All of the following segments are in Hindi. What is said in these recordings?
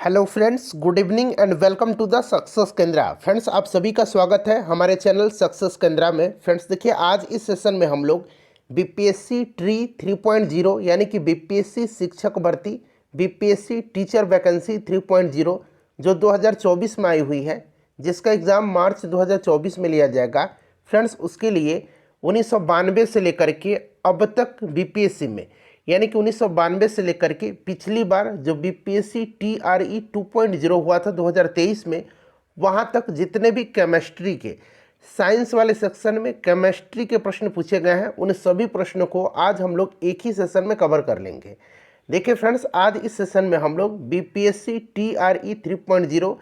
Hello friends, good evening and welcome to the success Kendra. Friends, आप सभी का स्वागत है हमारे चैनल सक्सेस केंद्रा में। फ्रेंड्स देखिए, आज इस सेशन में हम लोग बीपीएससी ट्री 3.0 यानी कि बीपीएससी शिक्षक भर्ती, बीपीएससी टीचर वैकेंसी 3.0 जो 2024 में आई हुई है, जिसका एग्ज़ाम मार्च 2024 में लिया जाएगा। फ्रेंड्स, उसके लिए 1992 से लेकर के अब तक बीपीएससी में यानी कि 1992 से लेकर के पिछली बार जो बीपीएससी टीआरई 2.0 हुआ था 2023 में, वहाँ तक जितने भी केमिस्ट्री के साइंस वाले सेक्शन में केमिस्ट्री के प्रश्न पूछे गए हैं, उन सभी प्रश्नों को आज हम लोग एक ही सेशन में कवर कर लेंगे। देखिए फ्रेंड्स, आज इस सेशन में हम लोग बीपीएससी टीआरई 3.0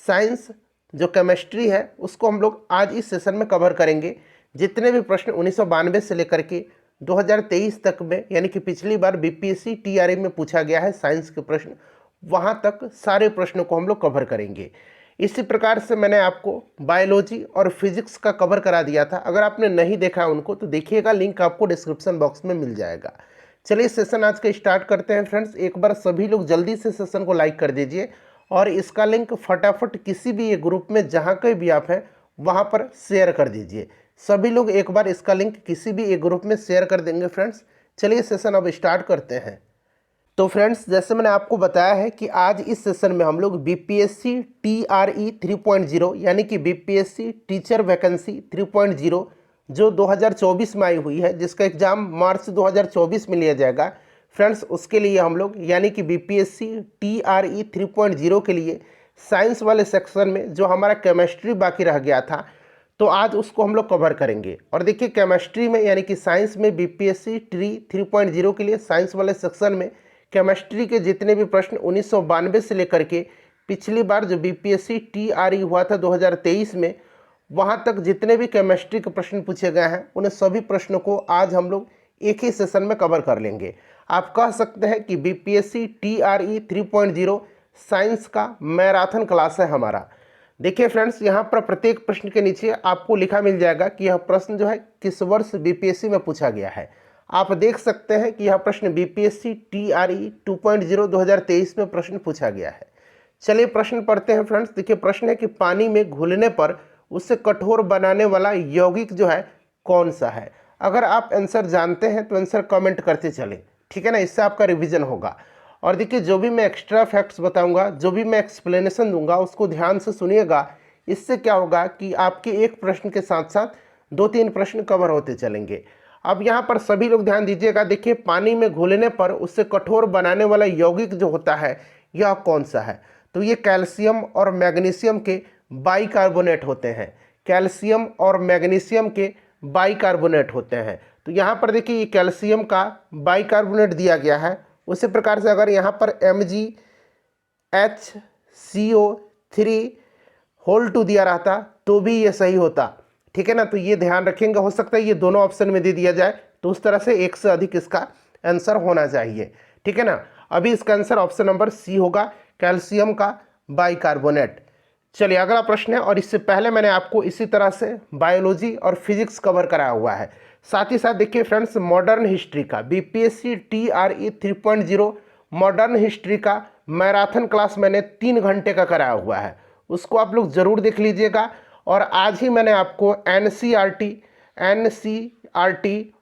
साइंस जो केमिस्ट्री है उसको हम लोग आज इस सेशन में कवर करेंगे। जितने भी प्रश्न 1992 से लेकर के 2023 तक में यानी कि पिछली बार बीपीएससी टीआरई में पूछा गया है साइंस के प्रश्न, वहाँ तक सारे प्रश्नों को हम लोग कवर करेंगे। इसी प्रकार से मैंने आपको बायोलॉजी और फिजिक्स का कवर करा दिया था। अगर आपने नहीं देखा उनको तो देखिएगा, लिंक आपको डिस्क्रिप्शन बॉक्स में मिल जाएगा। चलिए सेशन आज का स्टार्ट करते हैं। फ्रेंड्स, एक बार सभी लोग जल्दी से सेशन को लाइक कर दीजिए और इसका लिंक फटाफट किसी भी एक ग्रुप में जहाँ कहीं भी आप हैं वहाँ पर शेयर कर दीजिए। सभी लोग एक बार इसका लिंक किसी भी एक ग्रुप में शेयर कर देंगे। फ्रेंड्स, चलिए सेशन अब स्टार्ट करते हैं। तो फ्रेंड्स, जैसे मैंने आपको बताया है कि आज इस सेशन में हम लोग बीपीएससी टीआरई 3.0 यानी कि बीपीएससी टीचर वैकेंसी 3.0 जो 2024 में आई हुई है, जिसका एग्ज़ाम मार्च 2024 में लिया जाएगा। फ्रेंड्स, उसके लिए हम लोग यानी कि बीपीएससी टीआरई 3.0 के लिए साइंस वाले सेक्शन में जो हमारा केमिस्ट्री बाकी रह गया था, तो आज उसको हम लोग कवर करेंगे। और देखिए, केमिस्ट्री में यानी कि साइंस में बीपीएससी ट्री 3.0 के लिए साइंस वाले सेक्शन में केमिस्ट्री के जितने भी प्रश्न 1992 से लेकर के पिछली बार जो बीपीएससी टीआरई हुआ था 2023 में, वहाँ तक जितने भी केमिस्ट्री के प्रश्न पूछे गए हैं, उन सभी प्रश्नों को आज हम लोग एक ही सेशन में कवर कर लेंगे। आप कह सकते हैं कि बीपीएससी टीआरई 3.0 साइंस का मैराथन क्लास है हमारा। देखिए फ्रेंड्स, यहाँ पर प्रत्येक प्रश्न के नीचे आपको लिखा मिल जाएगा कि यह प्रश्न जो है किस वर्ष बीपीएससी में पूछा गया है। आप देख सकते हैं कि यह प्रश्न बीपीएससी टीआरई 2.0 2023 में प्रश्न पूछा गया है। चलिए प्रश्न पढ़ते हैं। फ्रेंड्स देखिए, प्रश्न है कि पानी में घुलने पर उसे कठोर बनाने वाला यौगिक जो है कौन सा है। अगर आप आंसर जानते हैं तो आंसर कमेंट करते चले, ठीक है ना, इससे आपका रिविजन होगा। और देखिए, जो भी मैं एक्स्ट्रा फैक्ट्स बताऊंगा, जो भी मैं एक्सप्लेनेशन दूंगा, उसको ध्यान से सुनिएगा। इससे क्या होगा कि आपके एक प्रश्न के साथ साथ 2-3 प्रश्न कवर होते चलेंगे। अब यहाँ पर सभी लोग ध्यान दीजिएगा। देखिए, पानी में घुलने पर उससे कठोर बनाने वाला यौगिक जो होता है यह कौन सा है। तो ये कैल्शियम और मैग्नीशियम के बाइकार्बोनेट होते हैं। कैल्शियम और मैग्नीशियम के बाइकार्बोनेट होते हैं। तो यहाँ पर देखिए, ये कैल्शियम का बाइकार्बोनेट दिया गया है। उसी प्रकार से अगर यहाँ पर MgHCO3 होल 2 दिया रहता तो भी ये सही होता, ठीक है ना। तो ये ध्यान रखेंगे, हो सकता है ये दोनों ऑप्शन में दे दिया जाए, तो उस तरह से एक से अधिक इसका आंसर होना चाहिए, ठीक है ना। अभी इसका आंसर ऑप्शन नंबर सी होगा, कैल्शियम का बाइकार्बोनेट। चलिए अगला प्रश्न है। और इससे पहले मैंने आपको इसी तरह से बायोलॉजी और फिजिक्स कवर कराया हुआ है। साथ ही साथ देखिए फ्रेंड्स, मॉडर्न हिस्ट्री का बीपीएससी टीआरई 3.0 मॉडर्न हिस्ट्री का मैराथन क्लास मैंने 3 घंटे का कराया हुआ है, उसको आप लोग ज़रूर देख लीजिएगा। और आज ही मैंने आपको एनसीईआरटी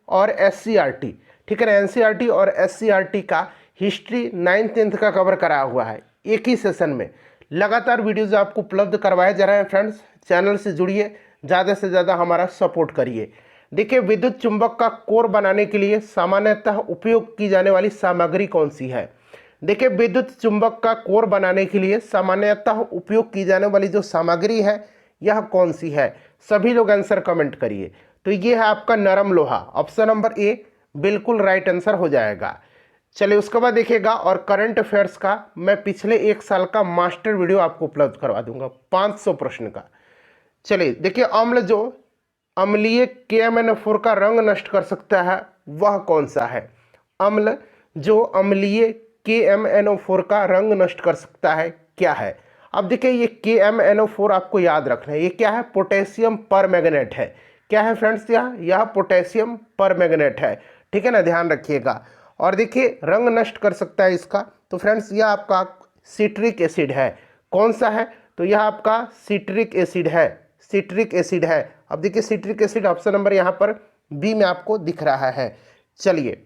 और एससीईआरटी, ठीक है ना, एनसीईआरटी और एससीईआरटी का हिस्ट्री 9th 10th का कवर कराया हुआ है एक ही सेशन में। लगातार वीडियोज़ आपको उपलब्ध करवाए जा रहे हैं। फ्रेंड्स, चैनल से जुड़िए, ज़्यादा से ज़्यादा हमारा सपोर्ट करिए। देखिए, विद्युत चुंबक का कोर बनाने के लिए सामान्यतः उपयोग की जाने वाली सामग्री कौन सी है। देखिए, विद्युत चुंबक का कोर बनाने के लिए सामान्यतः उपयोग की जाने वाली जो सामग्री है यह कौन सी है। सभी लोग आंसर कमेंट करिए। तो ये है आपका नरम लोहा, ऑप्शन नंबर ए बिल्कुल राइट आंसर हो जाएगा। चलिए उसके बाद देखिएगा, और करंट अफेयर्स का मैं पिछले 1 साल का मास्टर वीडियो आपको उपलब्ध करवा दूंगा 500 प्रश्न का। चलिए देखिए, अम्ल जो अम्लीय KMNO4 का रंग नष्ट कर सकता है वह कौन सा है। अम्ल जो अम्लीय KMNO4 का रंग नष्ट कर सकता है क्या है। अब देखिए, ये KMNO4 आपको याद रखना है, ये क्या है, पोटेशियम परमैंगनेट है। क्या है फ्रेंड्स, यह पोटेशियम परमैंगनेट है, ठीक है ना, ध्यान रखिएगा। और देखिए, रंग नष्ट कर सकता है इसका, तो फ्रेंड्स यह आपका सिट्रिक एसिड है। कौन सा है? तो यह आपका सिट्रिक एसिड है, सिट्रिक एसिड है। अब देखिए सिट्रिक एसिड ऑप्शन नंबर यहाँ पर बी में आपको दिख रहा है। चलिए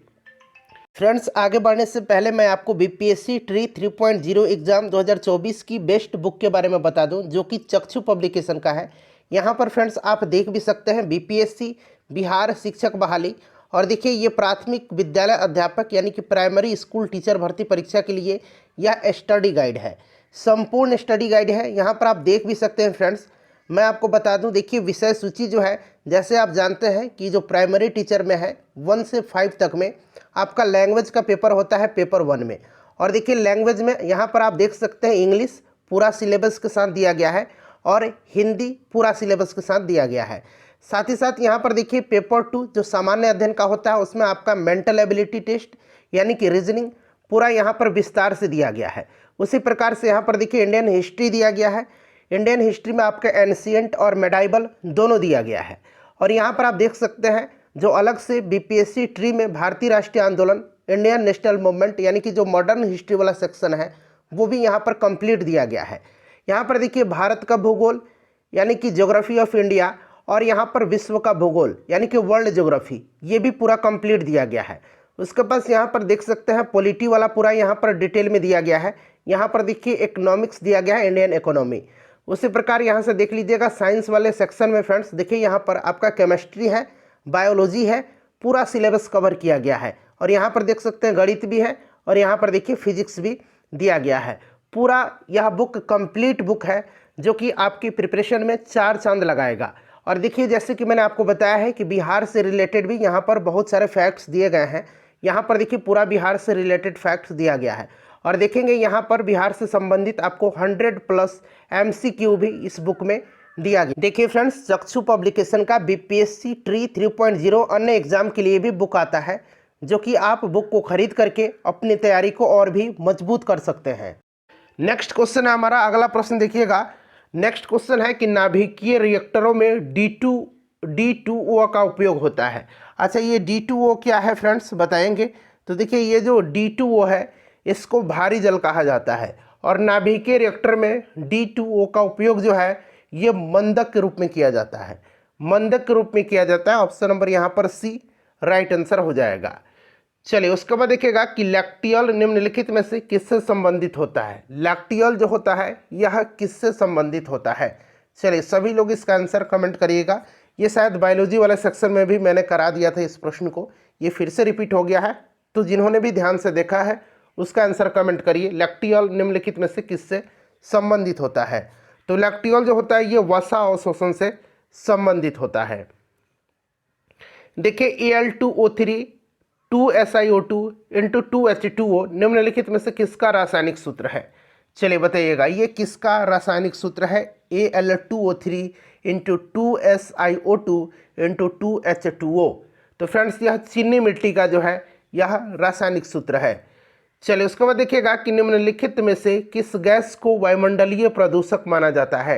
फ्रेंड्स, आगे बढ़ने से पहले मैं आपको बीपीएससी ट्री 3.0 एग्जाम 2024 की बेस्ट बुक के बारे में बता दूं, जो कि चक्षु पब्लिकेशन का है। यहाँ पर फ्रेंड्स आप देख भी सकते हैं बीपीएससी बिहार शिक्षक बहाली, और देखिए ये प्राथमिक विद्यालय अध्यापक यानी कि प्राइमरी स्कूल टीचर भर्ती परीक्षा के लिए यह स्टडी गाइड है, संपूर्ण स्टडी गाइड है। यहाँ पर आप देख भी सकते हैं फ्रेंड्स। मैं आपको बता दूं, देखिए विषय सूची जो है, जैसे आप जानते हैं कि जो प्राइमरी टीचर में है 1 से 5 तक में आपका लैंग्वेज का पेपर होता है पेपर 1 में। और देखिए लैंग्वेज में यहाँ पर आप देख सकते हैं इंग्लिश पूरा सिलेबस के साथ दिया गया है और हिंदी पूरा सिलेबस के साथ दिया गया है। साथ ही साथ यहाँ पर देखिए पेपर 2 जो सामान्य अध्ययन का होता है, उसमें आपका मेंटल एबिलिटी टेस्ट यानी कि रीजनिंग पूरा यहाँ पर विस्तार से दिया गया है। उसी प्रकार से यहाँ पर देखिए इंडियन हिस्ट्री दिया गया है। इंडियन हिस्ट्री में आपका एंशिएंट और मेडाइवल दोनों दिया गया है। और यहाँ पर आप देख सकते हैं जो अलग से बीपीएससी ट्री में भारतीय राष्ट्रीय आंदोलन, इंडियन नेशनल मूवमेंट यानी कि जो मॉडर्न हिस्ट्री वाला सेक्शन है वो भी यहाँ पर कंप्लीट दिया गया है। यहाँ पर देखिए भारत का भूगोल यानी कि ज्योग्राफी ऑफ इंडिया, और यहाँ पर विश्व का भूगोल यानी कि वर्ल्ड ज्योग्राफी, ये भी पूरा कंप्लीट दिया गया है। उसके पास यहाँ पर देख सकते हैं पॉलिटी वाला पूरा यहाँ पर डिटेल में दिया गया है। यहाँ पर देखिए इकोनॉमिक्स दिया गया है, इंडियन इकोनॉमी। उसी प्रकार यहाँ से देख लीजिएगा साइंस वाले सेक्शन में फ्रेंड्स, देखिए यहाँ पर आपका केमिस्ट्री है, बायोलॉजी है, पूरा सिलेबस कवर किया गया है। और यहाँ पर देख सकते हैं गणित भी है, और यहाँ पर देखिए फिजिक्स भी दिया गया है। पूरा यह बुक कंप्लीट बुक है जो कि आपकी प्रिपरेशन में 4 चांद लगाएगा। और देखिए जैसे कि मैंने आपको बताया है कि बिहार से रिलेटेड भी यहाँ पर बहुत सारे फैक्ट्स दिए गए हैं। यहाँ पर देखिए पूरा बिहार से रिलेटेड फैक्ट्स दिया गया है, और देखेंगे यहाँ पर बिहार से संबंधित आपको 100+ MCQ भी इस बुक में दिया गया। देखिए फ्रेंड्स, चक्षु पब्लिकेशन का बीपीएससी ट्री 3.0 अन्य एग्जाम के लिए भी बुक आता है, जो कि आप बुक को खरीद करके अपनी तैयारी को और भी मजबूत कर सकते हैं। नेक्स्ट क्वेश्चन है हमारा, अगला प्रश्न देखिएगा। नेक्स्ट क्वेश्चन है कि नाभिकीय रिएक्टरों में D2O का उपयोग होता है। अच्छा, ये D2O क्या है फ्रेंड्स, बताएंगे। तो देखिए ये जो D2O है इसको भारी जल कहा जाता है, और नाभिकीय रिएक्टर में D2O का उपयोग जो है ये मंदक के रूप में किया जाता है, मंदक के रूप में किया जाता है। ऑप्शन नंबर यहाँ पर सी राइट आंसर हो जाएगा। चलिए उसके बाद देखिएगा कि लैक्टियल निम्नलिखित में से किससे संबंधित होता है। लैक्टियल जो होता है यह किससे संबंधित होता है। चलिए सभी लोग इसका आंसर कमेंट करिएगा। ये शायद बायोलॉजी वाले सेक्शन में भी मैंने करा दिया था इस प्रश्न को, ये फिर से रिपीट हो गया है, तो जिन्होंने भी ध्यान से देखा है उसका आंसर कमेंट करिए। लैक्टियल निम्नलिखित में से किससे संबंधित होता है। तो लैक्टियल जो होता है ये वसा अवशोषण से संबंधित होता है। देखिए Al2O3 2SiO2 × 2H2O निम्नलिखित में से किसका रासायनिक सूत्र है। चलिए बताइएगा ये किसका रासायनिक सूत्र है। Al2O3 × 2SiO2 × 2H2O। तो फ्रेंड्स यह चीनी मिट्टी का जो है यह रासायनिक सूत्र है। चलिए उसके बाद देखिएगा कि निम्नलिखित में से किस गैस को वायुमंडलीय प्रदूषक माना जाता है।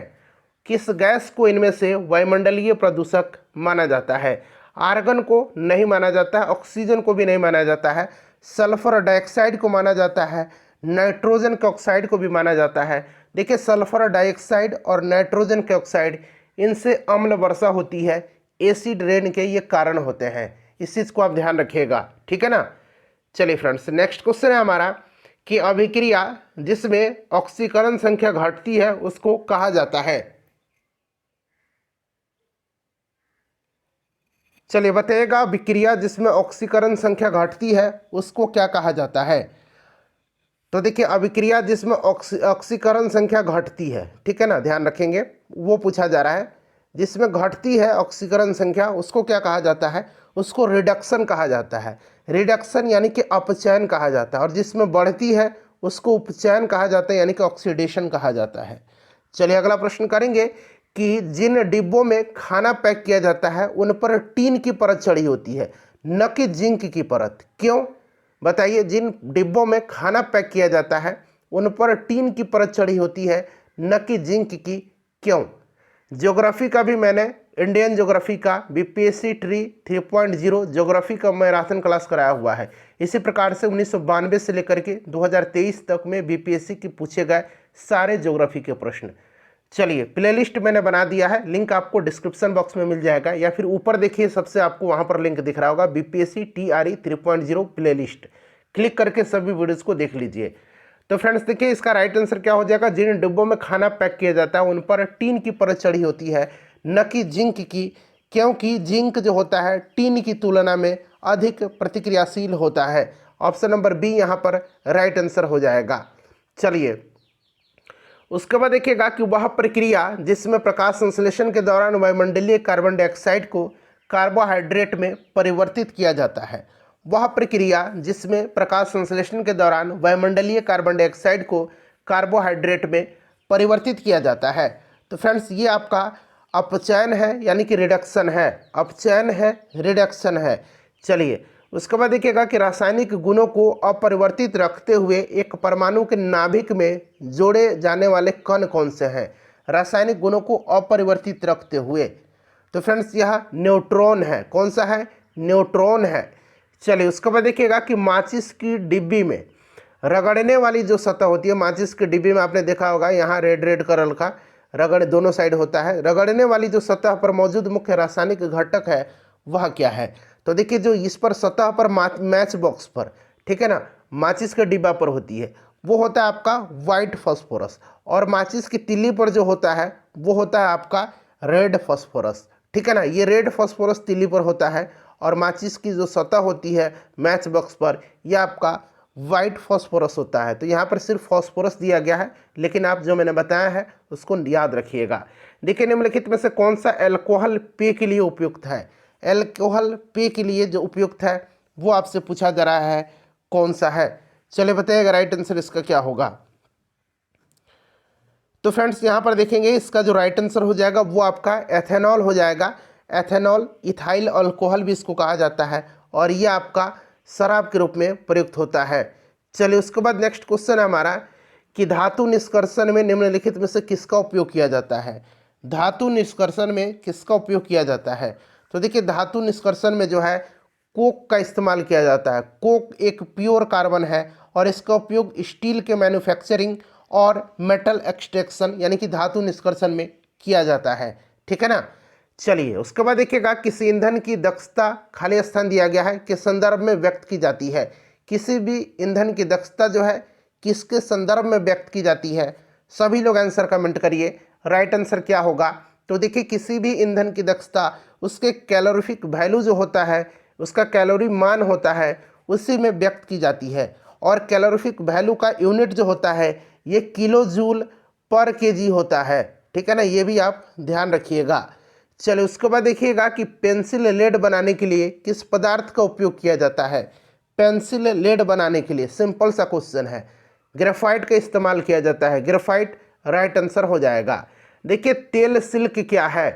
किस गैस को इनमें से वायुमंडलीय प्रदूषक माना जाता है। आर्गन को नहीं माना जाता है, ऑक्सीजन को भी नहीं माना जाता है, सल्फर डाइऑक्साइड को माना जाता है, नाइट्रोजन के ऑक्साइड को भी माना जाता है। देखिए सल्फर डाइऑक्साइड और नाइट्रोजन के ऑक्साइड इनसे अम्ल वर्षा होती है, एसिड रेन के ये कारण होते हैं। इस चीज़ को आप ध्यान रखिएगा, ठीक है ना। चलिए फ्रेंड्स नेक्स्ट क्वेश्चन है हमारा कि अभिक्रिया जिसमें ऑक्सीकरण संख्या घटती है उसको कहा जाता है। चलिए बताइएगा अभिक्रिया जिसमें ऑक्सीकरण संख्या घटती है उसको क्या कहा जाता है। तो देखिए अभिक्रिया जिसमें ऑक्सीकरण संख्या घटती है, ठीक है ना, ध्यान रखेंगे, वो पूछा जा रहा है। जिसमें घटती है ऑक्सीकरण संख्या उसको क्या कहा जाता है, उसको रिडक्शन कहा जाता है। रिडक्शन यानी कि अपचयन कहा जाता है। और जिसमें बढ़ती है उसको उपचयन कहा जाता है यानी कि ऑक्सीडेशन कहा जाता है। चलिए अगला प्रश्न करेंगे कि जिन डिब्बों में खाना पैक किया जाता है उन पर टीन की परत चढ़ी होती है, न कि जिंक की परत। क्यों बताइए। जिन डिब्बों में खाना पैक किया जाता है उन पर टीन की परत चढ़ी होती है, न कि जिंक की, क्यों। ज्योग्राफी का भी मैंने इंडियन ज्योग्राफी का बीपीएससी ट्री 3.0 ज्योग्राफी का मैराथन क्लास कराया हुआ है। इसी प्रकार से 1992 से लेकर के 2023 तक में बीपीएससी के पूछे गए सारे ज्योग्राफी के प्रश्न। चलिए प्लेलिस्ट मैंने बना दिया है, लिंक आपको डिस्क्रिप्शन बॉक्स में मिल जाएगा या फिर ऊपर देखिए सबसे आपको वहां पर लिंक दिख रहा होगा बीपीएससी TRE 3.0 प्लेलिस्ट, क्लिक करके सभी वीडियोस को देख लीजिए। तो फ्रेंड्स देखिए इसका राइट आंसर क्या हो जाएगा, जिन डिब्बों में खाना पैक किया जाता है उन पर टीन की परत चढ़ी होती है न कि जिंक की, क्योंकि जिंक जो होता है टीन की तुलना में अधिक प्रतिक्रियाशील होता है। ऑप्शन नंबर बी यहाँ पर राइट आंसर हो जाएगा। चलिए उसके बाद देखिएगा कि वह प्रक्रिया जिसमें प्रकाश संश्लेषण के दौरान वायुमंडलीय कार्बन डाइऑक्साइड को कार्बोहाइड्रेट में परिवर्तित किया जाता है। वह प्रक्रिया जिसमें प्रकाश संश्लेषण के दौरान वायुमंडलीय कार्बन डाइऑक्साइड को कार्बोहाइड्रेट में परिवर्तित किया जाता है। तो फ्रेंड्स ये आपका अपचयन है यानी कि रिडक्शन है, अपचयन है रिडक्शन है। चलिए उसके बाद देखिएगा कि रासायनिक गुणों को अपरिवर्तित रखते हुए एक परमाणु के नाभिक में जोड़े जाने वाले कण कौन से हैं, रासायनिक गुणों को अपरिवर्तित रखते हुए। तो फ्रेंड्स यह न्यूट्रॉन है। कौन सा है? न्यूट्रॉन है। चलिए उसके बाद देखिएगा कि माचिस की डिब्बी में रगड़ने वाली जो सतह होती है, माचिस की डिब्बी में आपने देखा होगा यहाँ रेड रेड कलर का रगड़ दोनों साइड होता है। रगड़ने वाली जो सतह पर मौजूद मुख्य रासायनिक घटक है वह क्या है? तो देखिए जो इस पर सतह पर मैच बॉक्स पर, ठीक है ना, माचिस के डिब्बा पर होती है वो होता है आपका वाइट फास्फोरस, और माचिस की तिल्ली पर जो होता है वो होता है आपका रेड फास्फोरस, ठीक है ना। ये रेड फास्फोरस तिल्ली पर होता है और माचिस की जो सतह होती है मैच बॉक्स पर यह आपका वाइट फास्फोरस होता है। तो यहाँ पर सिर्फ फास्फोरस दिया गया है, लेकिन आप जो मैंने बताया है उसको याद रखिएगा। देखिए निम्नलिखित में से कौन सा एल्कोहल पेय के लिए उपयुक्त है? एल्कोहल पेय के लिए जो उपयुक्त है वो आपसे पूछा जा रहा है, कौन सा है? चलिए बताइएगा राइट आंसर इसका क्या होगा। तो फ्रेंड्स यहाँ पर देखेंगे इसका जो राइट आंसर हो जाएगा वो आपका एथेनॉल हो जाएगा। एथेनॉल, इथाइल अल्कोहल भी इसको कहा जाता है और ये आपका शराब के रूप में प्रयुक्त होता है। चलिए उसके बाद नेक्स्ट क्वेश्चन है हमारा कि धातु निष्कर्षण में निम्नलिखित में से किसका उपयोग किया जाता है? धातु निष्कर्षण में किसका उपयोग किया जाता है? तो देखिए धातु निष्कर्षण में जो है कोक का इस्तेमाल किया जाता है। कोक एक प्योर कार्बन है और इसका उपयोग स्टील के मैन्युफैक्चरिंग और मेटल एक्सट्रैक्शन यानी कि धातु निष्कर्षण में किया जाता है, ठीक है ना। चलिए उसके बाद देखिएगा किसी ईंधन की दक्षता खाली स्थान दिया गया है के संदर्भ में व्यक्त की जाती है। किसी भी ईंधन की दक्षता जो है किसके संदर्भ में व्यक्त की जाती है? सभी लोग आंसर कमेंट करिए, राइट आंसर क्या होगा। तो देखिए किसी भी ईंधन की दक्षता उसके कैलोरीफिक वैल्यू जो होता है, उसका कैलोरी मान होता है, उसी में व्यक्त की जाती है। और कैलोरीफिक वैल्यू का यूनिट जो होता है ये किलो जूल पर केजी होता है, ठीक है ना, ये भी आप ध्यान रखिएगा। चलिए उसके बाद देखिएगा कि पेंसिल लेड बनाने के लिए किस पदार्थ का उपयोग किया जाता है? पेंसिल लेड बनाने के लिए सिंपल सा क्वेश्चन है, ग्रेफाइट का इस्तेमाल किया जाता है। ग्रेफाइट राइट आंसर हो जाएगा। देखिए तेल सिल्क क्या है?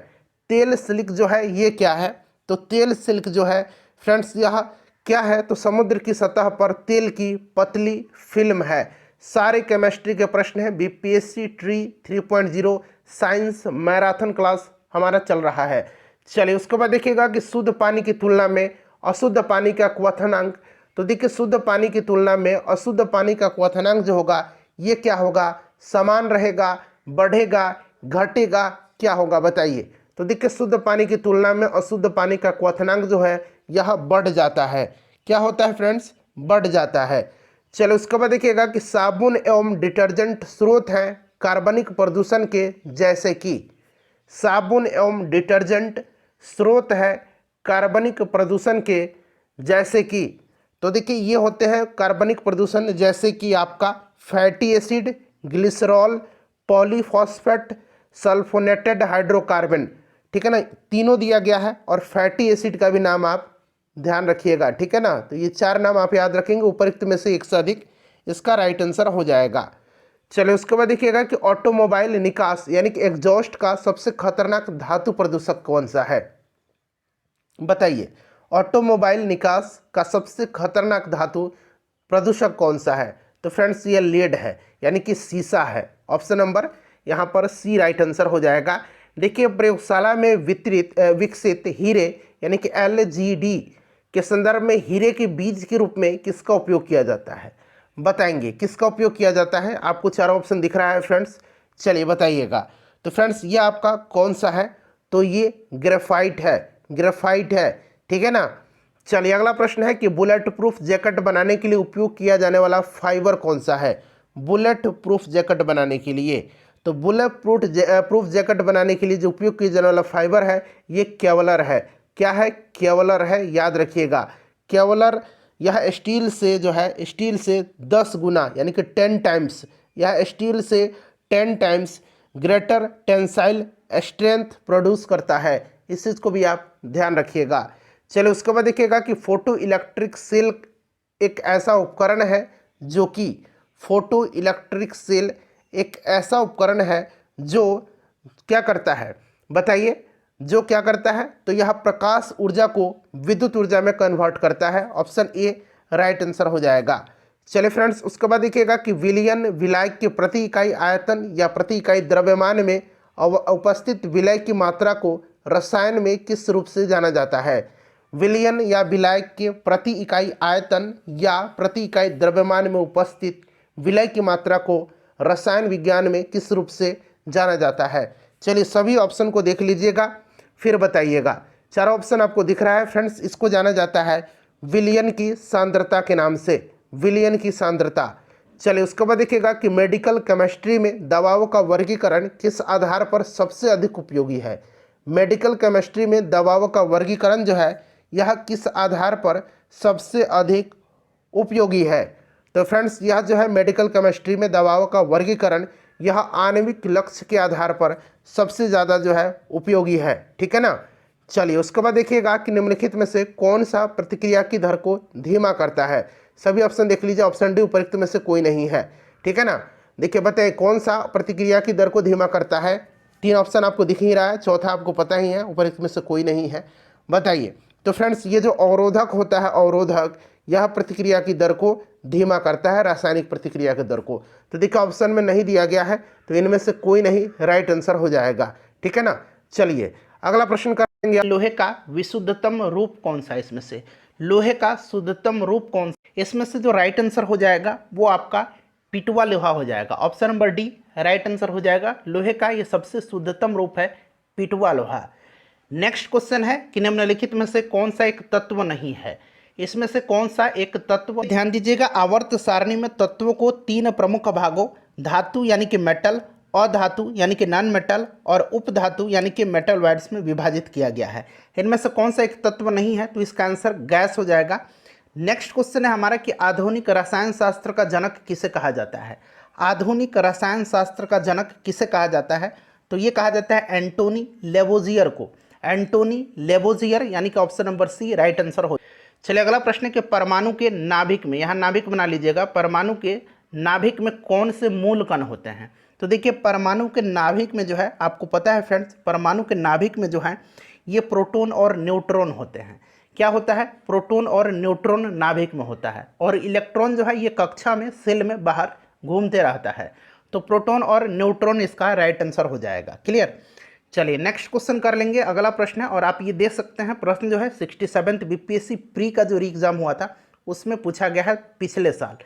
तेल सिल्क जो है ये क्या है? तो तेल सिल्क जो है फ्रेंड्स यह क्या है? तो समुद्र की सतह पर तेल की पतली फिल्म है। सारे केमिस्ट्री के प्रश्न हैं। BPSC tree 3.0 science marathon class हमारा चल रहा है। चलिए उसके बाद देखिएगा कि शुद्ध पानी की तुलना में अशुद्ध पानी का क्वथनांक। तो देखिए शुद्ध पानी की तुलना में अशुद्ध पानी का क्वथनांक जो होगा ये क्या होगा? समान रहेगा, बढ़ेगा, घटेगा, क्या होगा बताइए। तो देखिए शुद्ध पानी की तुलना में अशुद्ध पानी का क्वथनांक जो है यह बढ़ जाता है। क्या होता है फ्रेंड्स? बढ़ जाता है। चलो उसके बाद देखिएगा कि साबुन एवं डिटर्जेंट स्रोत हैं कार्बनिक प्रदूषण के, जैसे कि साबुन एवं डिटर्जेंट स्रोत है कार्बनिक प्रदूषण के, जैसे कि, तो देखिए ये होते हैं कार्बनिक प्रदूषण जैसे कि आपका fatty acid, glycerol, polyphosphate, sulphonated hydrocarbon, ठीक है ना, तीनों दिया गया है। और फैटी एसिड का भी नाम आप ध्यान रखिएगा, ठीक है ना। तो ये चार नाम आप याद रखेंगे, उपरोक्त में से एक से अधिक इसका राइट आंसर हो जाएगा। चलिए उसके बाद देखिएगा कि ऑटोमोबाइल निकास यानी कि एग्जॉस्ट का सबसे खतरनाक धातु प्रदूषक कौन सा है? बताइए ऑटोमोबाइल निकास का सबसे खतरनाक धातु प्रदूषक कौन सा है? तो फ्रेंड्स ये लेड है यानी कि शीशा है। ऑप्शन नंबर यहाँ पर सी राइट आंसर हो जाएगा। देखिए प्रयोगशाला में विकसित हीरे यानी कि LGD के संदर्भ में हीरे के बीज के रूप में किसका उपयोग किया जाता है? बताएंगे किसका उपयोग किया जाता है। आपको चारों ऑप्शन दिख रहा है फ्रेंड्स, चलिए बताइएगा। तो फ्रेंड्स ये आपका कौन सा है? तो ये ग्रेफाइट है, ग्रेफाइट है, ठीक है ना। चलिए अगला प्रश्न है कि बुलेट प्रूफ जैकेट बनाने के लिए उपयोग किया जाने वाला फाइबर कौन सा है? बुलेट प्रूफ जैकेट बनाने के लिए, तो बुलेट प्रूफ जैकेट बनाने के लिए जो उपयोग किया जाने वाला फाइबर है ये केवलर है। क्या है? केवलर है, याद रखिएगा। केवलर यह स्टील से जो है, स्टील से 10 गुना यानी कि 10 टाइम्स, यह स्टील से 10 times greater tensile strength produce करता है। इस चीज़ को भी आप ध्यान रखिएगा। चलिए उसके बाद देखिएगा कि फोटो इलेक्ट्रिक सेल एक ऐसा उपकरण है जो कि फोटो इलेक्ट्रिक सेल एक ऐसा उपकरण है जो क्या करता है? बताइए, जो क्या करता है? तो यह प्रकाश ऊर्जा को विद्युत ऊर्जा में कन्वर्ट करता है। ऑप्शन ए राइट आंसर हो जाएगा। चलिए फ्रेंड्स उसके बाद देखिएगा कि विलयन विलायक के प्रति इकाई आयतन या प्रति इकाई द्रव्यमान में उपस्थित विलय की मात्रा को रसायन में किस रूप से जाना जाता है? विलयन या विलायक के प्रति इकाई आयतन या प्रति इकाई द्रव्यमान में उपस्थित विलय की मात्रा को रसायन विज्ञान में किस रूप से जाना जाता है? चलिए सभी ऑप्शन को देख लीजिएगा फिर बताइएगा। चारों ऑप्शन आपको दिख रहा है फ्रेंड्स, इसको जाना जाता है विलयन की सांद्रता के नाम से, विलयन की सांद्रता। चलिए उसके बाद देखिएगा कि मेडिकल केमिस्ट्री में दवाओं का वर्गीकरण किस आधार पर सबसे अधिक उपयोगी है? मेडिकल केमिस्ट्री में दवाओं का वर्गीकरण जो है यह किस आधार पर सबसे अधिक उपयोगी है? तो फ्रेंड्स यह जो है मेडिकल केमिस्ट्री में दवाओं का वर्गीकरण यह आणविक लक्ष्य के आधार पर सबसे ज़्यादा जो है उपयोगी है, ठीक है ना। चलिए उसके बाद देखिएगा कि निम्नलिखित में से कौन सा प्रतिक्रिया की दर को धीमा करता है? सभी ऑप्शन देख लीजिए, ऑप्शन डी उपरोक्त में से कोई नहीं है, ठीक है ना। देखिए बताइए कौन सा प्रतिक्रिया की दर को धीमा करता है? 3 ऑप्शन आपको दिख ही रहा है, चौथा आपको पता ही है, उपरोक्त में से कोई नहीं है, बताइए। तो फ्रेंड्स ये जो अवरोधक होता है, अवरोधक, यह प्रतिक्रिया की दर को धीमा करता है, रासायनिक प्रतिक्रिया की दर को। तो देखिए ऑप्शन में नहीं दिया गया है, तो इनमें से कोई नहीं राइट आंसर हो जाएगा, ठीक है ना। चलिए अगला प्रश्न करेंगे, लोहे का विशुद्धतम रूप कौन सा है? इसमें से लोहे का शुद्धतम रूप कौन सा? इसमें से जो राइट आंसर हो जाएगा वो आपका पिटवा लोहा हो जाएगा। Option number D right answer हो जाएगा। लोहे का ये सबसे शुद्धतम रूप है पिटवा लोहा। नेक्स्ट क्वेश्चन है कि निम्नलिखित में से कौन सा एक तत्व नहीं है? इसमें से कौन सा एक तत्व, ध्यान दीजिएगा, आवर्त सारणी में तत्वों को 3 प्रमुख भागों धातु यानी कि मेटल, अधातु यानी कि नॉन मेटल और उपधातु यानी कि मेटल वाइड्स में विभाजित किया गया है। इनमें से कौन सा एक तत्व नहीं है? तो इसका आंसर गैस हो जाएगा। नेक्स्ट क्वेश्चन है हमारा कि आधुनिक रसायन शास्त्र का जनक किसे कहा जाता है? आधुनिक रसायन शास्त्र का जनक किसे कहा जाता है? तो ये कहा जाता है एंटोनी लेवोजियर को, एंटोनी लेवोजियर, यानी कि option number C right answer हो। चलिए अगला प्रश्न है कि परमाणु के नाभिक में, यहाँ नाभिक बना लीजिएगा, परमाणु के नाभिक में कौन से मूल कण होते हैं? तो देखिए परमाणु के नाभिक में जो है, आपको पता है फ्रेंड्स, परमाणु के नाभिक में जो है ये प्रोटॉन और न्यूट्रॉन होते हैं। क्या होता है? प्रोटॉन और न्यूट्रॉन नाभिक में होता है, और इलेक्ट्रॉन जो है ये कक्षा में, सेल में बाहर घूमते रहता है। तो प्रोटॉन और न्यूट्रॉन इसका राइट आंसर हो जाएगा। क्लियर। चलिए नेक्स्ट क्वेश्चन कर लेंगे, अगला प्रश्न है, और आप ये देख सकते हैं प्रश्न जो है 67th बीपीएससी प्री का जो एग्जाम हुआ था उसमें पूछा गया है पिछले साल।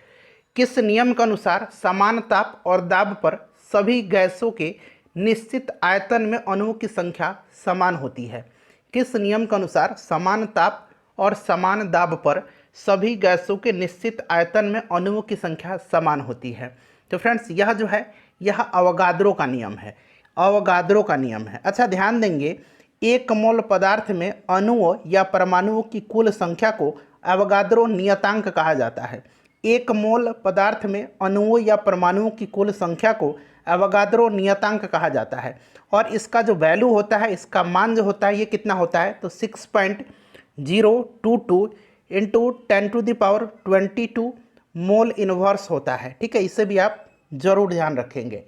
किस नियम के अनुसार समान ताप और दाब पर सभी गैसों के निश्चित आयतन में अणुओं की संख्या समान होती है? किस नियम के अनुसार समान ताप और समान दाब पर सभी गैसों के निश्चित आयतन में अणुओं की संख्या समान होती है? तो फ्रेंड्स यह जो है यह अवगाद्रो का नियम है, अवगाद्रो का नियम है। अच्छा ध्यान देंगे, 1 मोल पदार्थ में अणुओं या परमाणुओं की कुल संख्या को अवगाद्रो नियतांक कहा जाता है। 1 मोल पदार्थ में अणुओं या परमाणुओं की कुल संख्या को अवगाद्रो नियतांक कहा जाता है, और इसका जो वैल्यू होता है, इसका मान जो होता है ये कितना होता है? तो 6.022 इंटू 10⁻22 मोल इनवर्स होता है। ठीक है, इसे भी आप जरूर ध्यान रखेंगे।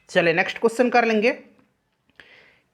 चलिए नेक्स्ट क्वेश्चन कर लेंगे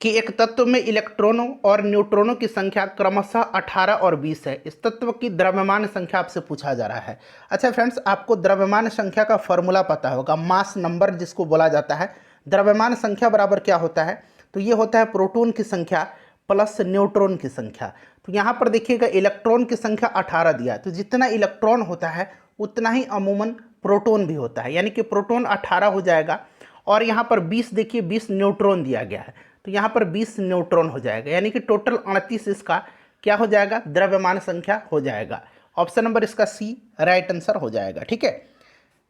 कि एक तत्व में इलेक्ट्रॉनों और न्यूट्रॉनों की संख्या क्रमशः 18 और 20 है। इस तत्व की द्रव्यमान संख्या आपसे पूछा जा रहा है। अच्छा फ्रेंड्स, आपको द्रव्यमान संख्या का फॉर्मूला पता होगा, मास नंबर जिसको बोला जाता है। द्रव्यमान संख्या बराबर क्या होता है? तो ये होता है प्रोटॉन की संख्या प्लस न्यूट्रॉन की संख्या। तो यहाँ पर देखिएगा इलेक्ट्रॉन की संख्या 18 दिया है, तो जितना इलेक्ट्रॉन होता है उतना ही अमूमन प्रोटॉन भी होता है, यानी कि प्रोटॉन 18 हो जाएगा। और यहाँ पर 20 देखिए 20 न्यूट्रॉन दिया गया है, तो यहाँ पर 20 न्यूट्रॉन हो जाएगा, यानी कि टोटल 38 इसका क्या हो जाएगा, द्रव्यमान संख्या हो जाएगा। ऑप्शन नंबर इसका सी राइट आंसर हो जाएगा। ठीक है,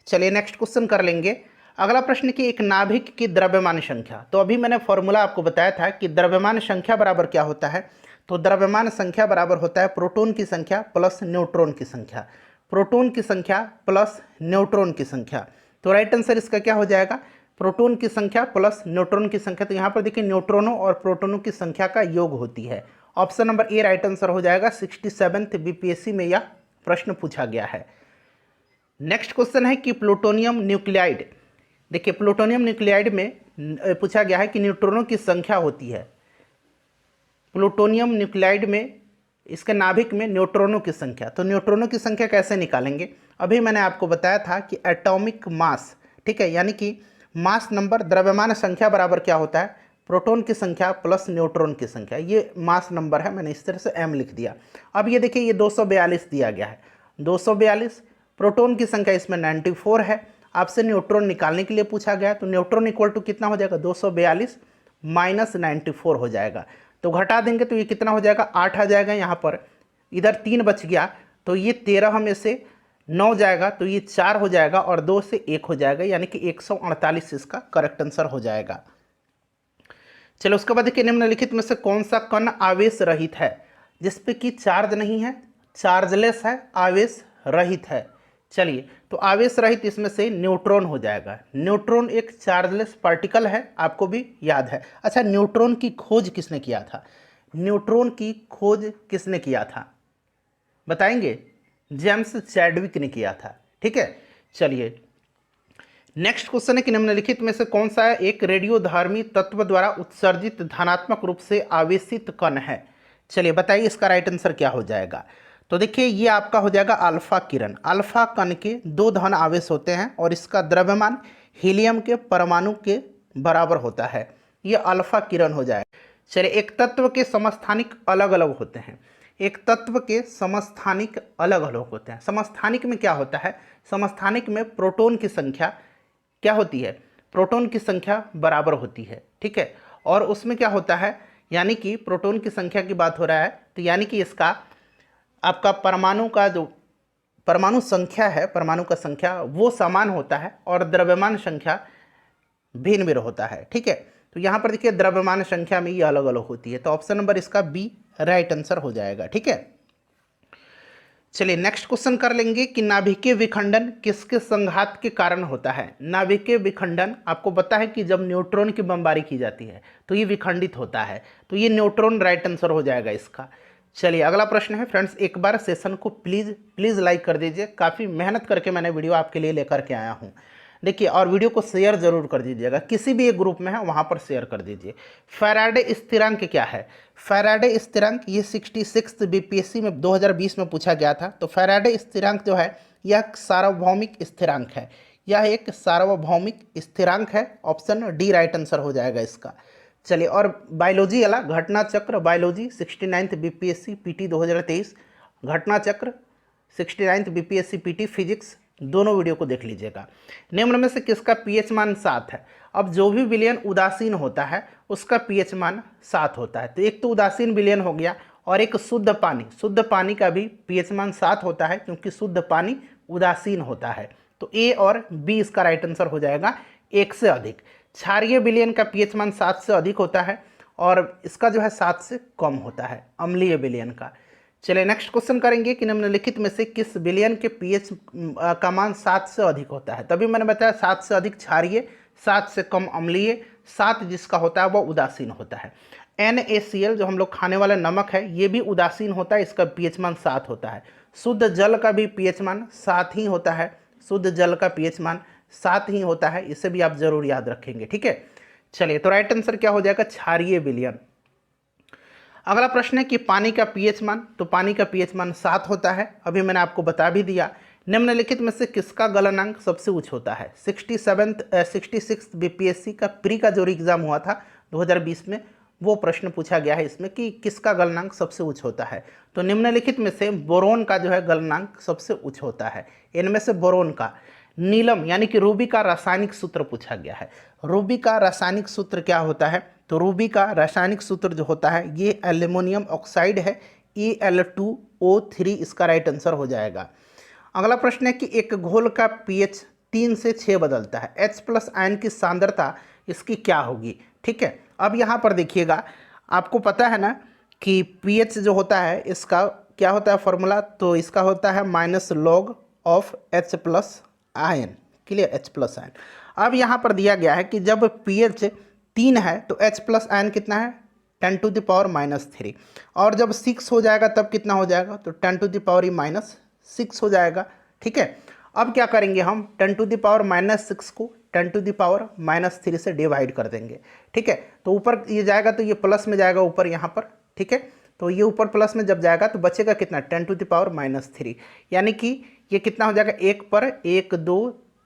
चलिए नेक्स्ट क्वेश्चन कर लेंगे। अगला प्रश्न कि एक नाभिक की द्रव्यमान संख्या, तो अभी मैंने फॉर्मूला आपको बताया था कि द्रव्यमान संख्या बराबर क्या होता है, तो द्रव्यमान संख्या बराबर होता है प्रोटॉन की संख्या प्लस न्यूट्रॉन की संख्या, प्रोटॉन की संख्या प्लस न्यूट्रॉन की संख्या। तो राइट आंसर इसका क्या हो जाएगा, प्रोटॉन की संख्या प्लस न्यूट्रॉन की संख्या। तो यहाँ पर देखिए न्यूट्रॉनों और प्रोटॉनों की संख्या का योग होती है। Option number A right answer हो जाएगा। 67th बीपीएससी में यह प्रश्न पूछा गया है। नेक्स्ट क्वेश्चन है कि प्लूटोनियम न्यूक्लियाइड, देखिए प्लूटोनियम न्यूक्लियाइड में पूछा गया है कि न्यूट्रॉनों की संख्या होती है। प्लूटोनियम न्यूक्लियाइड में इसके नाभिक में न्यूट्रॉनों की संख्या, तो न्यूट्रॉनों की संख्या कैसे निकालेंगे, अभी मैंने आपको बताया था कि एटॉमिक मास, ठीक है, यानी कि मास नंबर द्रव्यमान संख्या बराबर क्या होता है, प्रोटॉन की संख्या प्लस न्यूट्रॉन की संख्या, ये मास नंबर है, मैंने इस तरह से m लिख दिया। अब ये देखिए ये 242 दिया गया है, 242, प्रोटॉन की संख्या इसमें 94 है, आपसे न्यूट्रॉन निकालने के लिए पूछा गया, तो न्यूट्रॉन इक्वल टू कितना हो जाएगा, 242 माइनस 94 हो जाएगा, तो घटा देंगे तो ये कितना हो जाएगा, 8 आ जाएगा। यहाँ पर इधर 3 बच गया, तो ये 13 में से 9 जाएगा, तो ये 4 हो जाएगा और 2 से 1 हो जाएगा, यानी कि 148 इसका करेक्ट आंसर हो जाएगा। चलो उसके बाद देखिए निम्नलिखित में से कौन सा कण आवेश रहित है, जिसपे कि चार्ज नहीं है, चार्जलेस है, आवेश रहित है। चलिए तो आवेश रहित इसमें से न्यूट्रॉन हो जाएगा। न्यूट्रॉन एक चार्जलेस पार्टिकल है, आपको भी याद है। अच्छा न्यूट्रॉन की खोज किसने किया था, न्यूट्रॉन की खोज किसने किया था बताएंगे, जेम्स चैडविक ने किया था। ठीक है, चलिए नेक्स्ट क्वेश्चन है कि निम्नलिखित में से कौन सा एक रेडियोधर्मी तत्व द्वारा उत्सर्जित धनात्मक रूप से आवेशित कण है। चलिए बताइए इसका राइट आंसर क्या हो जाएगा। तो देखिए ये आपका हो जाएगा अल्फा किरण। अल्फा कण के 2 धन आवेश होते हैं और इसका द्रव्यमान हीलियम के परमाणु के बराबर होता है, ये अल्फा किरण हो जाएगा। चलिए एक तत्व के समस्थानिक अलग अलग होते हैं, एक तत्व के समस्थानिक अलग अलग होते हैं। समस्थानिक में क्या होता है, समस्थानिक में प्रोटॉन की संख्या क्या होती है, प्रोटॉन की संख्या बराबर होती है। ठीक है, और उसमें क्या होता है, यानी कि प्रोटॉन की संख्या की बात हो रहा है, तो यानी कि इसका आपका परमाणु का जो परमाणु संख्या है, परमाणु का संख्या वो समान होता है और द्रव्यमान संख्या भिन्न भिन्न होता है। ठीक है, तो यहाँ पर देखिए द्रव्यमान संख्या में ये अलग अलग होती है, तो ऑप्शन नंबर इसका बी राइट आंसर हो जाएगा। ठीक है, चलिए नेक्स्ट क्वेश्चन कर लेंगे कि नाभिकीय विखंडन किसके संघात के कारण होता है। नाभिकीय विखंडन आपको पता है कि जब न्यूट्रॉन की बमबारी की जाती है तो ये विखंडित होता है, तो ये न्यूट्रॉन राइट आंसर हो जाएगा इसका। चलिए अगला प्रश्न है फ्रेंड्स, एक बार सेशन को प्लीज़ लाइक कर दीजिए, काफ़ी मेहनत करके मैंने वीडियो आपके लिए लेकर के आया हूँ। देखिए और वीडियो को शेयर जरूर कर दीजिएगा, किसी भी एक ग्रुप में है वहाँ पर शेयर कर दीजिए। फैराडे स्थिरांक क्या है, फैराडे स्थिरांक ये 66 बीपीएससी में 2020 में पूछा गया था। तो फैराडे स्थिरांक जो है यह सार्वभौमिक स्थिरांक है, यह एक सार्वभौमिक स्थिरांक है। ऑप्शन डी राइट आंसर हो जाएगा इसका। चलिए और बायोलॉजी वाला घटना चक्र, बायोलॉजी 69th बीपीएससी पीटी 2023, घटना चक्र 69th बीपीएससी पीटी फिजिक्स, दोनों वीडियो को देख लीजिएगा। निम्न में से किसका पीएच मान 7 है। अब जो भी विलयन उदासीन होता है उसका पीएच मान 7 होता है, तो एक तो उदासीन विलयन हो गया और एक शुद्ध पानी का भी पीएच मान 7 होता है, क्योंकि शुद्ध पानी उदासीन होता है। तो ए और बी इसका राइट आंसर हो जाएगा, 1 से अधिक। क्षारीय विलयन का पीएच मान 7 से अधिक होता है और इसका जो है 7 से कम होता है अम्लीय विलयन का। चलिए नेक्स्ट क्वेश्चन करेंगे कि निम्नलिखित में से किस विलयन के पीएच का मान 7 से अधिक होता है। तभी मैंने बताया 7 से अधिक क्षारीय, 7 से कम अम्लीय, 7 जिसका होता है वह उदासीन होता है। NaCl जो हम लोग खाने वाला नमक है ये भी उदासीन होता है, इसका पीएच मान 7 होता है। शुद्ध जल का भी पीएच मान 7 ही होता है, शुद्ध जल का पीएच मान 7 ही होता है, इसे भी आप जरूर याद रखेंगे। ठीक है, चलिए तो राइट आंसर क्या हो जाएगा, क्षारीय विलयन। अगला प्रश्न है कि पानी का पीएच मान, तो पानी का पीएच मान 7 होता है, अभी मैंने आपको बता भी दिया। निम्नलिखित में से किसका गलनांक सबसे उच्च होता है। 66 बीपीएससी का प्री का जो एग्जाम हुआ था 2020 में वो प्रश्न पूछा गया है इसमें कि किसका गलनांक सबसे उच्च होता है। तो निम्नलिखित में से बोरोन का जो है गलनांक सबसे उच्च होता है। इनमें से बोरोन का। नीलम यानी कि रूबी का रासायनिक सूत्र पूछा गया है। रूबी का रासायनिक सूत्र क्या होता है? तो रूबी का रासायनिक सूत्र जो होता है ये एल्युमिनियम ऑक्साइड है, Al2O3 इसका राइट आंसर हो जाएगा। अगला प्रश्न है कि एक घोल का pH 3 से 6 बदलता है, H+ आयन की सांद्रता इसकी क्या होगी? ठीक है, अब यहाँ पर देखिएगा, आपको पता है ना कि pH जो होता है इसका क्या होता है फॉर्मूला, तो इसका होता है -log of H+ ion, clear, H+ ion. अब यहाँ पर दिया गया है कि जब pH 3 है तो H+ आयन कितना है? 10⁻³ और जब 6 हो जाएगा तब कितना हो जाएगा? तो 10⁻⁻6 हो जाएगा। ठीक है, अब क्या करेंगे हम 10⁻⁻6 को 10⁻³ से डिवाइड कर देंगे। ठीक है, तो ऊपर ये जाएगा तो ये प्लस में जाएगा ऊपर यहाँ पर। ठीक है, तो ये ऊपर प्लस में जब जाएगा तो बचेगा कितना? 10⁻⁻3, यानी कि ये कितना हो जाएगा? 1 पर 1 2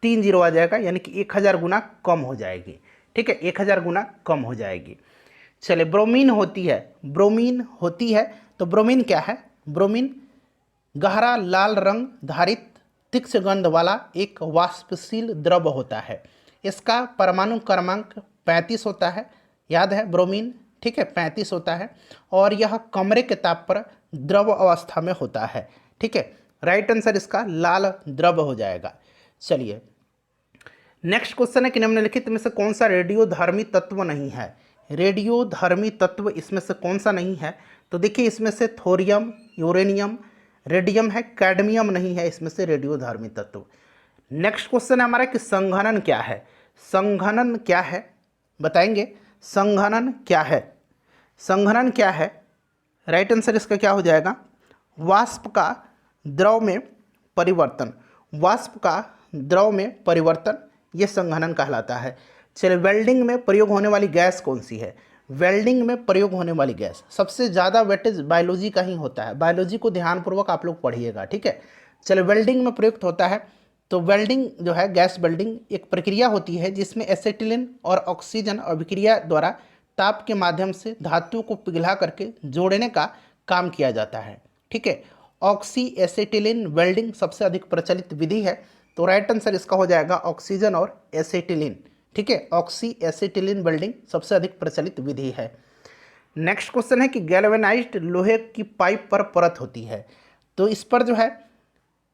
3 जीरो आ जाएगा, यानी कि 1000 गुना कम हो जाएगी। ठीक है, 1000 गुना कम हो जाएगी। चलिए, ब्रोमीन होती है, ब्रोमीन होती है, तो ब्रोमीन क्या है? ब्रोमीन गहरा लाल रंग धारित तीक्ष्ण गंध वाला एक वाष्पशील द्रव होता है। इसका परमाणु क्रमांक 35 होता है, याद है ब्रोमीन, ठीक है, 35 होता है, और यह कमरे के ताप पर द्रव अवस्था में होता है। ठीक है, राइट आंसर इसका लाल द्रव हो जाएगा। चलिए, नेक्स्ट क्वेश्चन है कि निम्नलिखित में से कौन सा रेडियोधर्मी तत्व नहीं है? रेडियोधर्मी तत्व इसमें से कौन सा नहीं है? तो देखिए, इसमें से थोरियम, यूरेनियम, रेडियम है, कैडमियम नहीं है इसमें से रेडियोधर्मी तत्व। नेक्स्ट क्वेश्चन है हमारा कि संघनन क्या है? संघनन क्या है बताएंगे? संघनन क्या है? संघनन क्या है? राइट आंसर इसका क्या हो जाएगा? वाष्प का द्रव में परिवर्तन। वाष्प का द्रव में परिवर्तन ये संघनन कहलाता है। चलिए, वेल्डिंग में प्रयोग होने वाली गैस कौन सी है? वेल्डिंग में प्रयोग होने वाली गैस सबसे ज़्यादा वेटेज बायोलॉजी का ही होता है। बायोलॉजी को ध्यानपूर्वक आप लोग पढ़िएगा। ठीक है, चलिए, वेल्डिंग में प्रयुक्त होता है, तो वेल्डिंग जो है, गैस वेल्डिंग एक प्रक्रिया होती है जिसमें एसिटिलीन और ऑक्सीजन अभिक्रिया द्वारा ताप के माध्यम से धातुओं को पिघला करके जोड़ने का काम किया जाता है। ठीक है, ऑक्सी एसिटिलीन वेल्डिंग सबसे अधिक प्रचलित विधि है, तो राइट आंसर इसका हो जाएगा ऑक्सीजन और एसिटिलीन। ठीक है, ऑक्सी एसिटिलीन वेल्डिंग सबसे अधिक प्रचलित विधि है। नेक्स्ट क्वेश्चन है कि गैल्वेनाइज्ड लोहे की पाइप पर परत होती है, तो इस पर जो है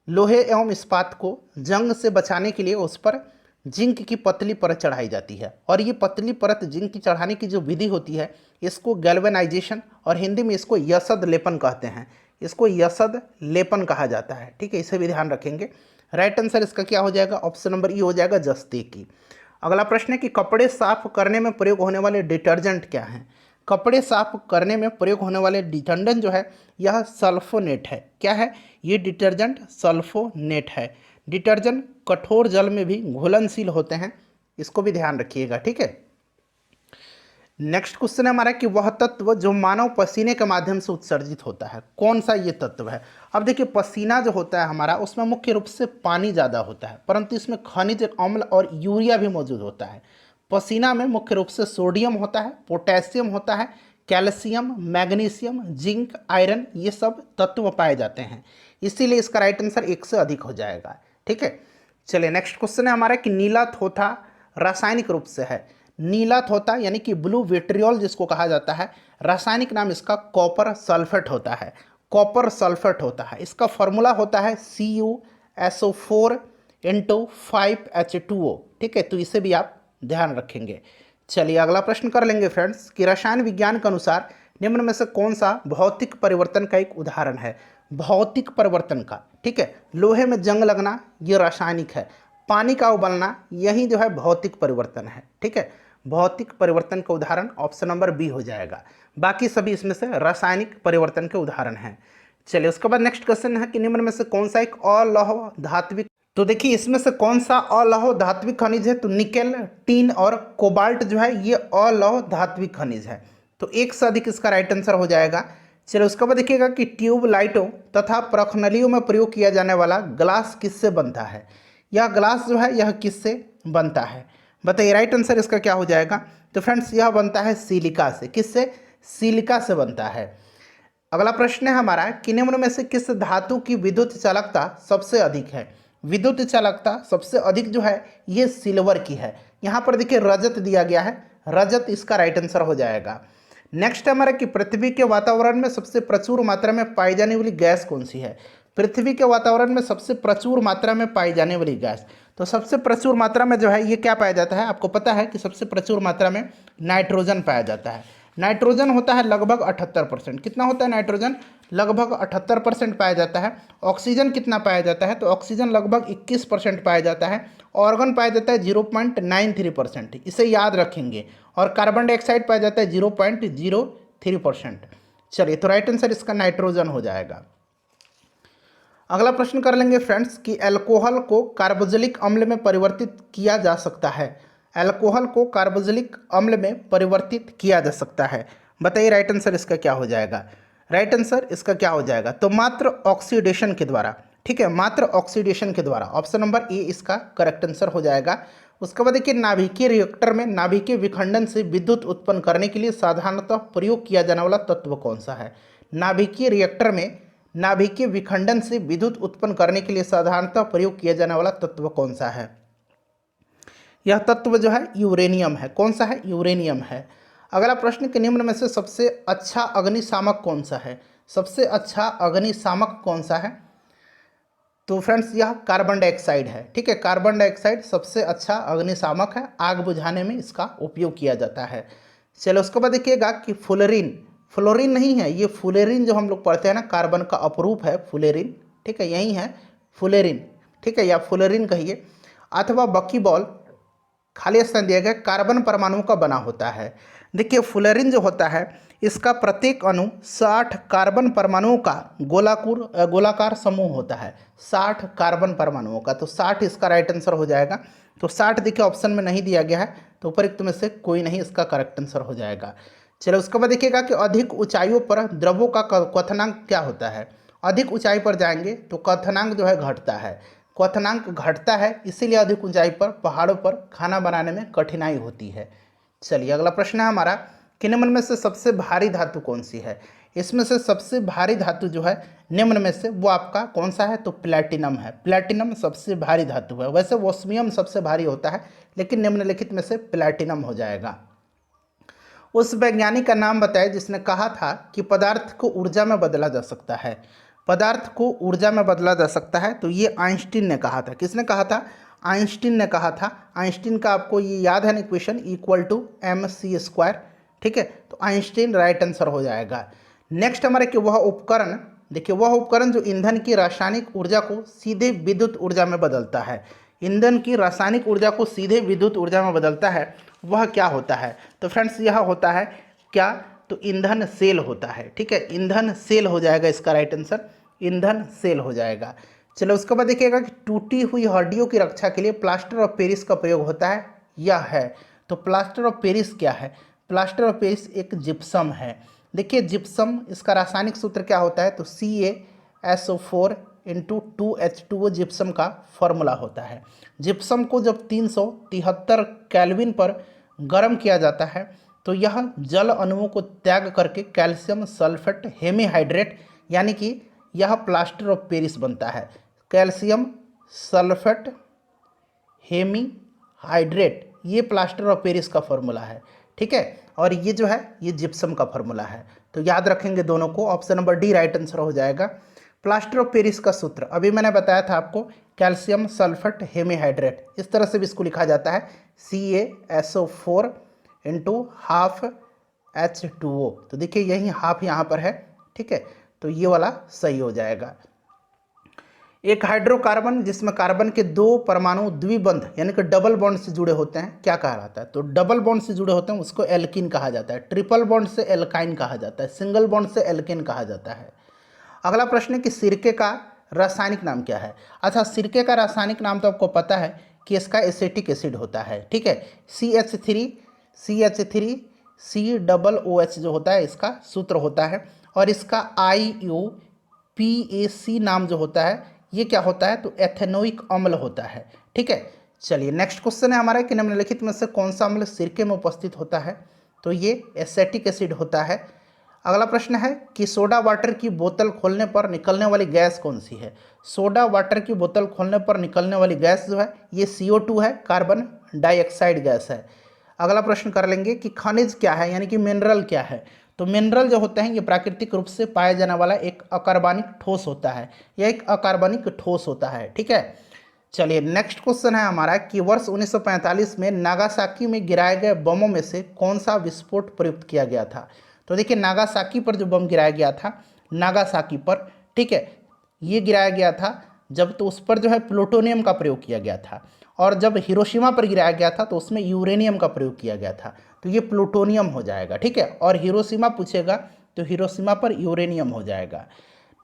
लोहे एवं इस्पात को जंग से बचाने के लिए उस पर जिंक की पतली परत चढ़ाई जाती है, और ये पतली परत जिंक की चढ़ाने की जो विधि होती है इसको गैल्वेनाइजेशन, और हिंदी में इसको यशद लेपन कहते हैं। इसको यशद लेपन कहा जाता है। ठीक है, इसे भी ध्यान रखेंगे। राइट आंसर इसका क्या हो जाएगा? ऑप्शन नंबर ई हो जाएगा, जस्तेकी। अगला प्रश्न है कि कपड़े साफ करने में प्रयोग होने वाले डिटर्जेंट क्या हैं? कपड़े साफ करने में प्रयोग होने वाले डिटर्जेंट जो है यह सल्फोनेट है। क्या है ये डिटर्जेंट? सल्फोनेट है। डिटर्जेंट कठोर जल में भी घुलनशील होते हैं, इसको भी ध्यान रखिएगा। ठीक है, नेक्स्ट क्वेश्चन है हमारा कि वह तत्व जो मानव पसीने के माध्यम से उत्सर्जित होता है, कौन सा ये तत्व है? अब देखिए, पसीना जो होता है हमारा उसमें मुख्य रूप से पानी ज़्यादा होता है, परंतु इसमें खनिज अम्ल और यूरिया भी मौजूद होता है। पसीना में मुख्य रूप से सोडियम होता है, पोटेशियम होता है, कैल्शियम, मैग्नीशियम, जिंक, आयरन, ये सब तत्व पाए जाते हैं, इसीलिए इसका राइट आंसर 1 से अधिक हो जाएगा। ठीक है, चलिए, नेक्स्ट क्वेश्चन है हमारा कि नीला थोथा रासायनिक रूप से है। नीला थोथा यानी कि ब्लू विट्रियोल जिसको कहा जाता है, रासायनिक नाम इसका कॉपर सल्फेट होता है। कॉपर सल्फेट होता है, इसका फॉर्मूला होता है CuSO4 × 5H2O। ठीक है, तो इसे भी आप ध्यान रखेंगे। चलिए, अगला प्रश्न कर लेंगे फ्रेंड्स कि रसायन विज्ञान के अनुसार निम्न में से कौन सा भौतिक परिवर्तन का एक उदाहरण है? भौतिक परिवर्तन का, ठीक है, लोहे में जंग लगना ये रासायनिक है, पानी का उबलना यही जो है भौतिक परिवर्तन है। ठीक है, भौतिक परिवर्तन का उदाहरण ऑप्शन नंबर बी हो जाएगा, बाकी सभी इसमें से रासायनिक परिवर्तन के उदाहरण हैं। चलिए, उसके बाद नेक्स्ट क्वेश्चन है कि निम्न में से कौन सा एक अलौह धात्विक, तो देखिए इसमें से कौन सा अलौह धात्विक खनिज है? तो निकेल, टीन और कोबाल्ट जो है ये अलौह धात्विक खनिज है, तो 1 से अधिक इसका राइट आंसर हो जाएगा। चलिए, उसके बाद देखिएगा कि ट्यूब लाइटों तथा प्रखनलियों में प्रयोग किया जाने वाला ग्लास किससे बनता है? यह ग्लास जो है यह किससे बनता है बताइए राइट आंसर इसका क्या हो जाएगा। तो फ्रेंड्स यह बनता है सिलिका से। किससे? सिलिका से बनता है। अगला प्रश्न है हमारा कि निम्न में से किस धातु की विद्युत चालकता सबसे अधिक है। विद्युत चालकता सबसे अधिक जो है ये सिल्वर की है। यहाँ पर देखिए रजत दिया गया है, रजत इसका राइट आंसर हो जाएगा। नेक्स्ट हमारा कि पृथ्वी के वातावरण में सबसे प्रचुर मात्रा में पाई जाने वाली गैस कौन सी है। पृथ्वी के वातावरण में सबसे प्रचुर मात्रा में पाई जाने वाली गैस, तो सबसे प्रचुर मात्रा में जो है ये क्या पाया जाता है, आपको पता है कि सबसे प्रचुर मात्रा में नाइट्रोजन पाया जाता है। नाइट्रोजन होता है लगभग 78%। कितना होता है नाइट्रोजन? लगभग 78% पाया जाता है। ऑक्सीजन कितना पाया जाता है? तो ऑक्सीजन लगभग 21% पाया जाता है। ऑर्गन पाया जाता है 0.93%, इसे याद रखेंगे। और कार्बन डाइऑक्साइड पाया जाता है 0.03%। चलिए, तो राइट आंसर इसका नाइट्रोजन हो जाएगा। अगला प्रश्न कर लेंगे फ्रेंड्स कि अल्कोहल को कार्बोक्सिलिक अम्ल में परिवर्तित किया जा सकता है। अल्कोहल को कार्बोक्सिलिक अम्ल में परिवर्तित किया जा सकता है। बताइए राइट आंसर इसका क्या हो जाएगा। राइट आंसर इसका क्या हो जाएगा? तो मात्र ऑक्सीडेशन के द्वारा। ठीक है, मात्र ऑक्सीडेशन के द्वारा। ऑप्शन नंबर ए इसका करेक्ट आंसर हो जाएगा। उसके बाद देखिए नाभिकीय रिएक्टर में नाभिकीय विखंडन से विद्युत उत्पन्न करने के लिए साधारणतः प्रयोग किया जाने वाला तत्व कौन सा है। नाभिकीय रिएक्टर में नाभिकीय विखंडन से विद्युत उत्पन्न करने के लिए साधारणतः प्रयोग किया जाने वाला तत्व कौन सा है? यह तत्व जो है यूरेनियम है। कौन सा है? यूरेनियम है। अगला प्रश्न के निम्न में से सबसे अच्छा अग्निशामक कौन सा है। सबसे अच्छा अग्निशामक कौन सा है? तो फ्रेंड्स यह कार्बन डाइऑक्साइड है। ठीक है, कार्बन डाइऑक्साइड सबसे अच्छा अग्निशामक है, आग बुझाने में इसका उपयोग किया जाता है। चलो उसके बाद देखिएगा कि फ्लोरीन, फ्लोरीन नहीं है ये, फ्लोरीन जो हम लोग पढ़ते हैं ना, कार्बन का अपरूप है फ्लोरीन। ठीक है, यही है फ्लोरीन। ठीक है, या फ्लोरीन कहिए, अथवा बकीबॉल, खाली स्थान दिया गया, कार्बन परमाणु का बना होता है। देखिए फ्लोरीन जो होता है इसका प्रत्येक अणु 60 कार्बन परमाणुओं का गोलाकार समूह होता है। 60 कार्बन परमाणुओं का, तो 60 इसका राइट आंसर हो जाएगा। तो 60 देखिए ऑप्शन में नहीं दिया गया है, तो उपरोक्त में से कोई नहीं इसका करेक्ट आंसर हो जाएगा। चलो उसके बाद देखिएगा कि अधिक ऊंचाइयों पर द्रवों का क्वथनांक क्या होता है। अधिक ऊंचाई पर जाएंगे तो क्वथनांक जो है घटता है। क्वथनांक घटता है, इसीलिए अधिक ऊंचाई पर पहाड़ों पर खाना बनाने में कठिनाई होती है। चलिए अगला प्रश्न है हमारा कि निम्न में से सबसे भारी धातु कौन सी है। इसमें से सबसे भारी धातु जो है निम्न में से वो आपका कौन सा है? तो प्लैटिनम है। प्लैटिनम सबसे भारी धातु है। वैसे ओस्मियम सबसे भारी होता है, लेकिन निम्नलिखित में से प्लैटिनम हो जाएगा। उस वैज्ञानिक का नाम बताए जिसने कहा था कि पदार्थ को ऊर्जा में बदला जा सकता है। पदार्थ को ऊर्जा में बदला जा सकता है, तो ये आइंस्टीन ने कहा था। किसने कहा था? आइंस्टीन ने कहा था। आइंस्टीन का आपको ये याद है ना इक्वेशन, E=mc²। ठीक है, तो आइंस्टीन राइट आंसर हो जाएगा। नेक्स्ट हमारे कि वह उपकरण, देखिए वह उपकरण जो ईंधन की रासायनिक ऊर्जा को सीधे विद्युत ऊर्जा में बदलता है। ईंधन की रासायनिक ऊर्जा को सीधे विद्युत ऊर्जा में बदलता है, वह क्या होता है? तो फ्रेंड्स यह होता है क्या? तो ईंधन सेल होता है। ठीक है, ईंधन सेल हो जाएगा इसका राइट आंसर, ईंधन सेल हो जाएगा। चलो उसके बाद देखिएगा कि टूटी हुई हड्डियों की रक्षा के लिए प्लास्टर ऑफ पेरिस का प्रयोग होता है, यह है। तो प्लास्टर ऑफ पेरिस क्या है? प्लास्टर ऑफ पेरिस एक जिप्सम है। देखिए जिप्सम, इसका रासायनिक सूत्र क्या होता है? तो CaSO4 × 2H2O जिप्सम का फॉर्मूला होता है। जिप्सम को जब 373 केल्विन पर गर्म किया जाता है तो यह जल अणुओं को त्याग करके कैल्शियम सल्फेट हेमीहाइड्रेट, यानी कि यह प्लास्टर ऑफ पेरिस बनता है। कैल्शियम सल्फेट हेमीहाइड्रेट, ये प्लास्टर ऑफ पेरिस का फॉर्मूला है। ठीक है, और ये जो है ये जिप्सम का फॉर्मूला है। तो याद रखेंगे दोनों को। Option number D right answer हो जाएगा। प्लास्टर ऑफ पेरिस का सूत्र अभी मैंने बताया था आपको, कैल्शियम सल्फेट हेमीहाइड्रेट, इस तरह से भी इसको लिखा जाता है CaSO4 × ½ H2O। तो देखिए यही हाफ यहाँ पर है। ठीक है, तो ये वाला सही हो जाएगा। एक हाइड्रोकार्बन जिसमें कार्बन के 2 परमाणु द्विबंध यानी कि डबल बॉन्ड से जुड़े होते हैं, क्या कहलाता है? तो डबल बॉन्ड से जुड़े होते हैं उसको एल्कीन कहा जाता है। ट्रिपल बॉन्ड से एल्काइन कहा जाता है। सिंगल बॉन्ड से एल्केन कहा जाता है। अगला प्रश्न है कि सिरके का रासायनिक नाम क्या है। अच्छा, सिरके का रासायनिक नाम तो आपको पता है कि इसका एसिटिक एसिड होता है। ठीक है, CH3COOH जो होता है इसका सूत्र होता है, और इसका IUPAC नाम जो होता है ये क्या होता है? तो एथेनोइक अम्ल होता है। ठीक है, चलिए नेक्स्ट क्वेश्चन है हमारा कि निम्नलिखित में से कौन सा अम्ल सिरके में उपस्थित होता है, तो ये एसेटिक एसिड होता है। अगला प्रश्न है कि सोडा वाटर की बोतल खोलने पर निकलने वाली गैस कौन सी है। सोडा वाटर की बोतल खोलने पर निकलने वाली गैस जो है ये CO2 है, कार्बन डाइऑक्साइड गैस है। अगला प्रश्न कर लेंगे कि खनिज क्या है यानी कि मिनरल क्या है। तो मिनरल जो होते हैं ये प्राकृतिक रूप से पाया जाने वाला एक अकार्बनिक ठोस होता है, यह एक अकार्बनिक ठोस होता है। ठीक है, चलिए नेक्स्ट क्वेश्चन है हमारा कि वर्ष 1945 में नागासाकी में गिराए गए बमों में से कौन सा विस्फोट प्रयुक्त किया गया था। तो देखिए नागासाकी पर जो बम गिराया गया था, नागासाकी पर, ठीक है, ये गिराया गया था जब तो उस पर जो है प्लूटोनियम का प्रयोग किया गया था, और जब हिरोशिमा पर गिराया गया था तो उसमें यूरेनियम का प्रयोग किया गया था, तो ये प्लूटोनियम हो जाएगा। ठीक है, और हिरोशिमा पूछेगा तो हिरोशिमा पर यूरेनियम हो जाएगा।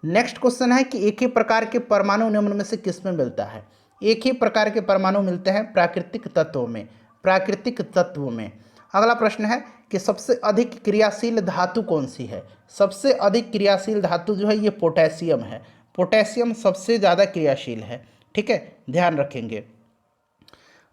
नेक्स्ट क्वेश्चन है कि एक ही प्रकार के परमाणु निम्न में से किस में मिलता है। एक ही प्रकार के परमाणु मिलते हैं प्राकृतिक तत्वों में, प्राकृतिक तत्वों में। अगला प्रश्न है कि सबसे अधिक क्रियाशील धातु कौन सी है। सबसे अधिक क्रियाशील धातु जो है ये पोटेशियम है, पोटेशियम सबसे ज़्यादा क्रियाशील है। ठीक है, ध्यान रखेंगे।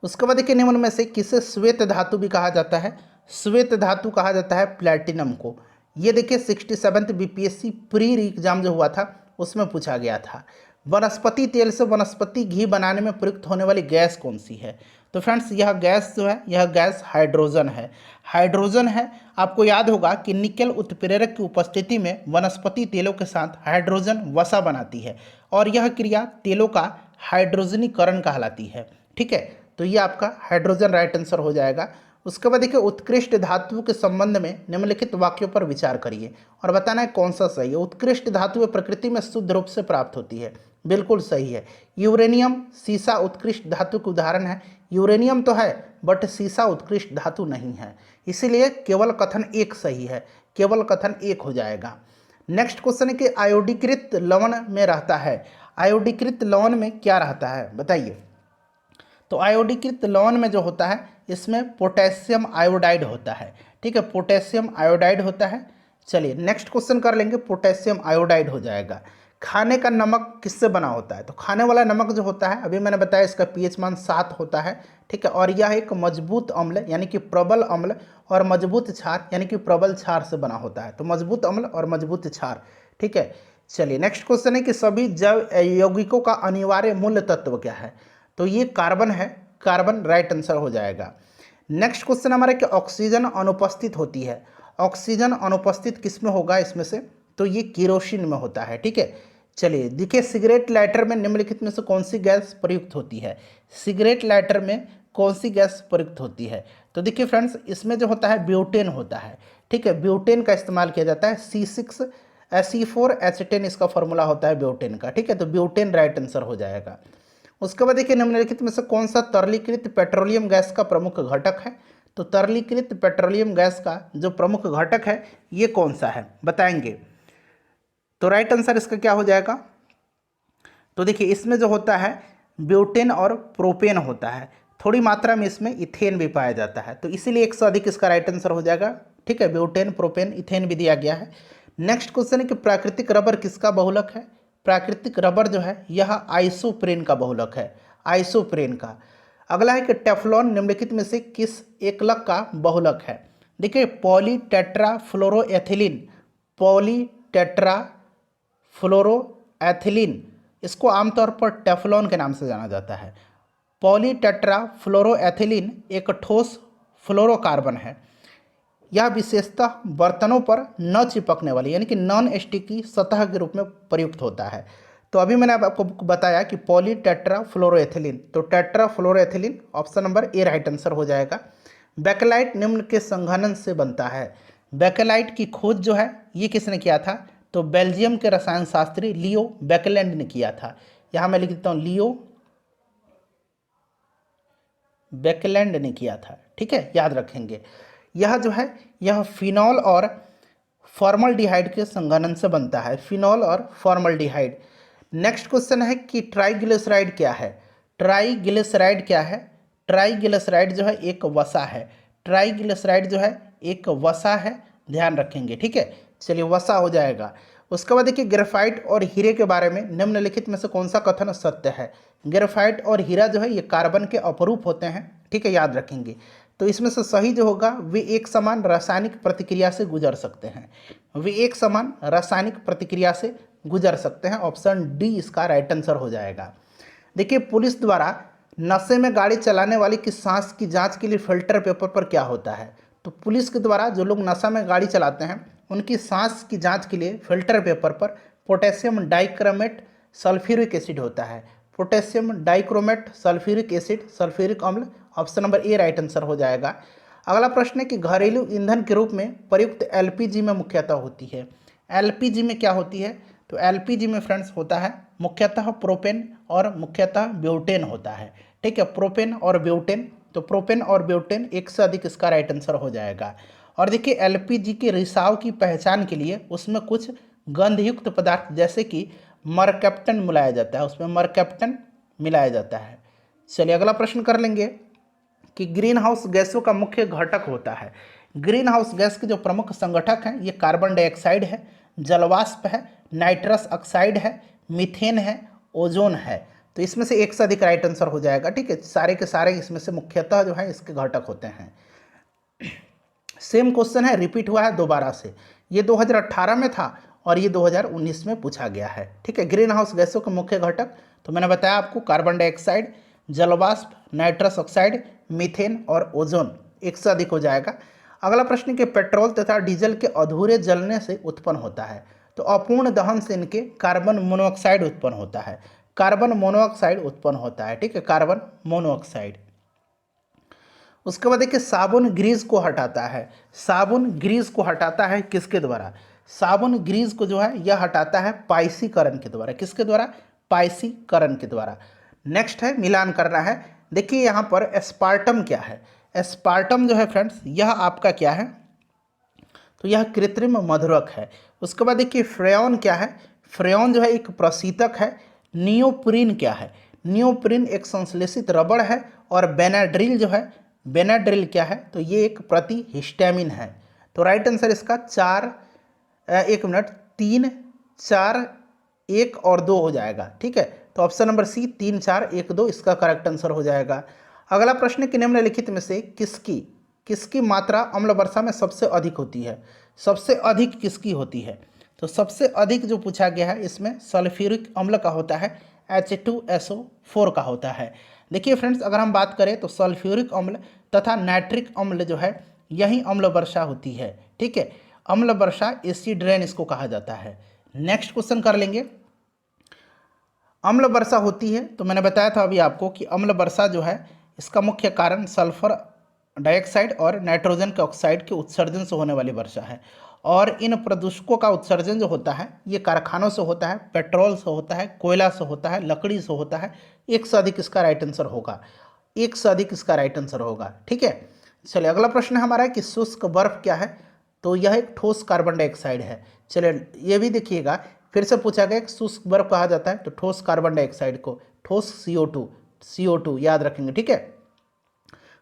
उसके बाद देखिए निम्न में से किसे श्वेत धातु भी कहा जाता है। श्वेत धातु कहा जाता है प्लैटिनम को। ये देखिए 67th BPSC प्री एग्जाम जो हुआ था उसमें पूछा गया था। वनस्पति तेल से वनस्पति घी बनाने में प्रयुक्त होने वाली गैस कौन सी है। तो फ्रेंड्स यह गैस जो है यह गैस हाइड्रोजन है, हाइड्रोजन है। आपको याद होगा कि निकेल उत्प्रेरक की उपस्थिति में वनस्पति तेलों के साथ हाइड्रोजन वसा बनाती है और यह क्रिया तेलों का हाइड्रोजनीकरण कहलाती है। ठीक है, तो ये आपका हाइड्रोजन राइट आंसर हो जाएगा। उसके बाद देखिए उत्कृष्ट धातु के संबंध में निम्नलिखित वाक्यों पर विचार करिए और बताना है कौन सा सही है। उत्कृष्ट धातु प्रकृति में शुद्ध रूप से प्राप्त होती है, बिल्कुल सही है। यूरेनियम सीसा उत्कृष्ट धातु के उदाहरण है। यूरेनियम तो है बट सीसा उत्कृष्ट धातु नहीं है, इसीलिए केवल कथन एक सही है, केवल कथन एक हो जाएगा। नेक्स्ट क्वेश्चन है कि आयोडीकृत लवण में रहता है। आयोडीकृत लवण में क्या रहता है बताइए। तो आयोडीकृत लवण में जो होता है इसमें पोटेशियम आयोडाइड होता है। ठीक है, पोटेशियम आयोडाइड होता है। चलिए नेक्स्ट क्वेश्चन कर लेंगे, पोटेशियम आयोडाइड हो जाएगा। खाने का नमक किससे बना होता है। तो खाने वाला नमक जो होता है अभी मैंने बताया इसका pH मान 7 होता है। ठीक है, और यह एक मजबूत अम्ल यानी कि प्रबल अम्ल और मजबूत क्षार यानी कि प्रबल क्षार से बना होता है। तो मजबूत अम्ल और मजबूत क्षार। ठीक है, चलिए नेक्स्ट क्वेश्चन है कि सभी जैव यौगिकों का अनिवार्य मूल तत्व क्या है। तो ये कार्बन है, कार्बन राइट आंसर हो जाएगा। नेक्स्ट क्वेश्चन हमारा कि ऑक्सीजन अनुपस्थित होती है। ऑक्सीजन अनुपस्थित किस में होगा इसमें से, तो ये केरोसिन में होता है। ठीक है, चलिए देखिए सिगरेट लाइटर में निम्नलिखित में से कौन सी गैस प्रयुक्त होती है। सिगरेट लाइटर में कौन सी गैस प्रयुक्त होती है। तो देखिए फ्रेंड्स इसमें जो होता है ब्यूटेन होता है। ठीक है, ब्यूटेन का इस्तेमाल किया जाता है। C6H4 इसका फॉर्मूला होता है ब्यूटेन का। ठीक है, तो ब्यूटेन राइट आंसर हो जाएगा। उसके बाद देखिए निम्नलिखित में से कौन सा तरलीकृत पेट्रोलियम गैस का प्रमुख घटक है। तो तरलीकृत पेट्रोलियम गैस का जो प्रमुख घटक है ये कौन सा है बताएंगे। तो राइट आंसर इसका क्या हो जाएगा। तो देखिए इसमें जो होता है ब्यूटेन और प्रोपेन होता है, थोड़ी मात्रा में इसमें इथेन भी पाया जाता है, तो इसीलिए 1 से अधिक इसका राइट आंसर हो जाएगा। ठीक है, ब्यूटेन प्रोपेन इथेन भी दिया गया है। नेक्स्ट क्वेश्चन है कि प्राकृतिक रबर किसका बहुलक है। प्राकृतिक रबर जो है यह आइसोप्रेन का बहुलक है, आइसोप्रेन का। अगला है कि टेफ्लॉन निम्नलिखित में से किस एकलक का बहुलक है। देखिए पॉलीटेट्राफ्लोरोएथिलीन, पॉलीटेट्राफ्लोरोएथिलीन इसको आमतौर पर टेफ्लॉन के नाम से जाना जाता है। पॉलीटेट्राफ्लोरोएथिलीन एक ठोस फ्लोरोकार्बन है। यह विशेषतः बर्तनों पर न चिपकने वाली यानी कि नॉन स्टिकी सतह के रूप में प्रयुक्त होता है। तो अभी मैंने आपको बताया कि पॉलीटेट्राफ्लोरोएथिलीन, तो tetrafluoroethylene option number A right answer हो जाएगा। बेकेलाइट निम्न के संघनन से बनता है। बेकेलाइट की खोज जो है ये किसने किया था। तो बेल्जियम के रसायन शास्त्री लियो बेकेलैंड ने किया था। यहाँ मैं लिख देता हूँ लियो बेकेलैंड ने किया था। ठीक है, याद रखेंगे। यह जो है यह फिनॉल और फॉर्मल्डिहाइड के संघनन से बनता है, फिनॉल और फॉर्मल्डिहाइड। नेक्स्ट क्वेश्चन है कि ट्राइग्लिसराइड क्या है। ट्राइग्लिसराइड क्या है। ट्राइग्लिसराइड जो है एक वसा है। ट्राइग्लिसराइड जो है एक वसा है, ध्यान रखेंगे। ठीक है, चलिए वसा हो जाएगा। उसके बाद देखिए ग्रेफाइट और हीरे के बारे में निम्नलिखित में से कौन सा कथन सत्य है। ग्रेफाइट और हीरा जो है ये कार्बन के अपरूप होते हैं, ठीक है, याद रखेंगे। तो इसमें से सही जो होगा वे एक समान रासायनिक प्रतिक्रिया से गुजर सकते हैं, वे एक समान रासायनिक प्रतिक्रिया से गुजर सकते हैं। ऑप्शन डी इसका राइट आंसर हो जाएगा। देखिए, पुलिस द्वारा नशे में गाड़ी चलाने वाले की सांस की जांच के लिए फिल्टर पेपर पर क्या होता है? तो पुलिस के द्वारा जो लोग नशा में गाड़ी चलाते हैं उनकी सांस की जांच के लिए फिल्टर पेपर पर पोटेशियम डाइक्रोमेट सल्फ्यूरिक एसिड होता है। Potassium dichromate sulphuric acid, sulphuric अम्ल। Option number A right answer हो जाएगा। अगला प्रश्न है कि घरेलू ईंधन के रूप में प्रयुक्त एलपीजी में मुख्यतः होती है। एलपीजी में क्या होती है? तो एलपीजी में फ्रेंड्स होता है मुख्यतः प्रोपेन और मुख्यतः ब्यूटेन होता है, ठीक है, प्रोपेन और ब्यूटेन। तो प्रोपेन और ब्यूटेन एक से अधिक इसका राइट आंसर हो जाएगा। और देखिए, एलपीजी के रिसाव की पहचान के लिए उसमें कुछ गंधयुक्त पदार्थ जैसे कि मरकैप्टन मिलाया जाता है, उसमें मरकैप्टन मिलाया जाता है। चलिए अगला प्रश्न कर लेंगे कि ग्रीन हाउस गैसों का मुख्य घटक होता है। ग्रीन हाउस गैस के जो प्रमुख संगठक हैं ये कार्बन डाइऑक्साइड है, जलवाष्प है, नाइट्रस ऑक्साइड है, मीथेन है, ओजोन है। तो इसमें से एक से अधिक राइट आंसर हो जाएगा, ठीक है। सारे के सारे इसमें से मुख्यतः जो है इसके घटक होते हैं। सेम क्वेश्चन है, रिपीट हुआ है दोबारा से। ये 2018 में था और ये 2019 में पूछा गया है, ठीक है। ग्रीन हाउस गैसों के मुख्य घटक तो मैंने बताया आपको, कार्बन डाइऑक्साइड, जलवाष्प, नाइट्रस ऑक्साइड, मीथेन और ओजोन। एक से अधिक हो जाएगा। अगला प्रश्न कि पेट्रोल तथा डीजल के अधूरे जलने से उत्पन्न होता है। तो अपूर्ण दहन से इनके कार्बन मोनोऑक्साइड उत्पन्न होता है, कार्बन मोनोऑक्साइड उत्पन्न होता है, ठीक है, कार्बन मोनोऑक्साइड। उसके बाद देखिए, साबुन ग्रीस को हटाता है। साबुन ग्रीस को हटाता है किसके द्वारा? साबुन ग्रीस को जो है यह हटाता है पाइसीकरण के द्वारा। किसके द्वारा? पाइसीकरण के द्वारा। नेक्स्ट है मिलान करना है। देखिए यहाँ पर एस्पार्टम क्या है? एस्पार्टम जो है फ्रेंड्स यह आपका क्या है? तो यह कृत्रिम मधुरक है। उसके बाद देखिए फ्रेयॉन क्या है? फ्रेयॉन जो है एक प्रशीतक है। नियोप्रीन क्या है? नियोप्रीन एक संश्लेषित रबड़ है। और बेनाड्रिल जो है, बेनाड्रिल क्या है? तो ये एक प्रतिहिस्टामिन है। तो राइट आंसर इसका 3, 4, 1 और 2 हो जाएगा, ठीक है। तो ऑप्शन नंबर सी 3, 4, 1, 2 इसका करेक्ट आंसर हो जाएगा। अगला प्रश्न कि निम्नलिखित में से किसकी मात्रा अम्ल वर्षा में सबसे अधिक होती है? सबसे अधिक किसकी होती है? तो सबसे अधिक जो पूछा गया है इसमें सल्फ्यूरिक अम्ल का होता है, H2SO4 का होता है। देखिए फ्रेंड्स, अगर हम बात करें तो सल्फ्यूरिक अम्ल तथा नाइट्रिक अम्ल जो है यही अम्ल वर्षा होती है, ठीक है। अम्ल वर्षा, एसिड रेन इसको कहा जाता है। नेक्स्ट क्वेश्चन कर लेंगे। अम्ल वर्षा होती है तो मैंने बताया था अभी आपको कि अम्ल वर्षा जो है इसका मुख्य कारण सल्फर डाइऑक्साइड और नाइट्रोजन के ऑक्साइड के उत्सर्जन से होने वाली वर्षा है। और इन प्रदूषकों का उत्सर्जन जो होता है ये कारखानों से होता है, पेट्रोल से होता है, कोयला से होता है, लकड़ी से होता है। एक से अधिक इसका राइट आंसर होगा, एक से अधिक इसका राइट आंसर होगा, ठीक है। चलिए अगला प्रश्न हमारा है कि शुष्क बर्फ क्या है? तो यह एक ठोस कार्बन डाइऑक्साइड है। चलिए ये भी देखिएगा, फिर से पूछा गया कि शुष्क बर्फ कहा जाता है तो ठोस कार्बन डाइऑक्साइड को, ठोस CO2 याद रखेंगे, ठीक है।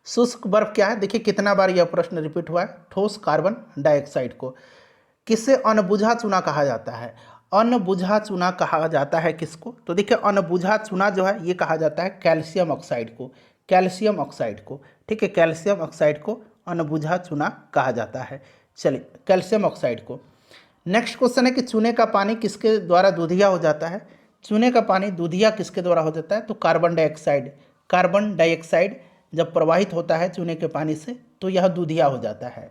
शुष्क बर्फ क्या है? देखिए कितना बार यह प्रश्न रिपीट हुआ है, ठोस कार्बन डाइऑक्साइड को। किसे अनबुझा चूना कहा जाता है? अनबुझा चूना कहा जाता है किसको? तो देखिए अनबुझा चूना जो है ये कहा जाता है कैल्शियम ऑक्साइड को, कैल्शियम ऑक्साइड को, ठीक है। कैल्शियम ऑक्साइड को अनबुझा चूना कहा जाता है। चलिए कैल्शियम ऑक्साइड को। नेक्स्ट क्वेश्चन है कि चूने का पानी किसके द्वारा दूधिया हो जाता है? चूने का पानी दूधिया किसके द्वारा हो जाता है? तो कार्बन डाइऑक्साइड, कार्बन डाइऑक्साइड जब प्रवाहित होता है चूने के पानी से तो यह दूधिया हो जाता है।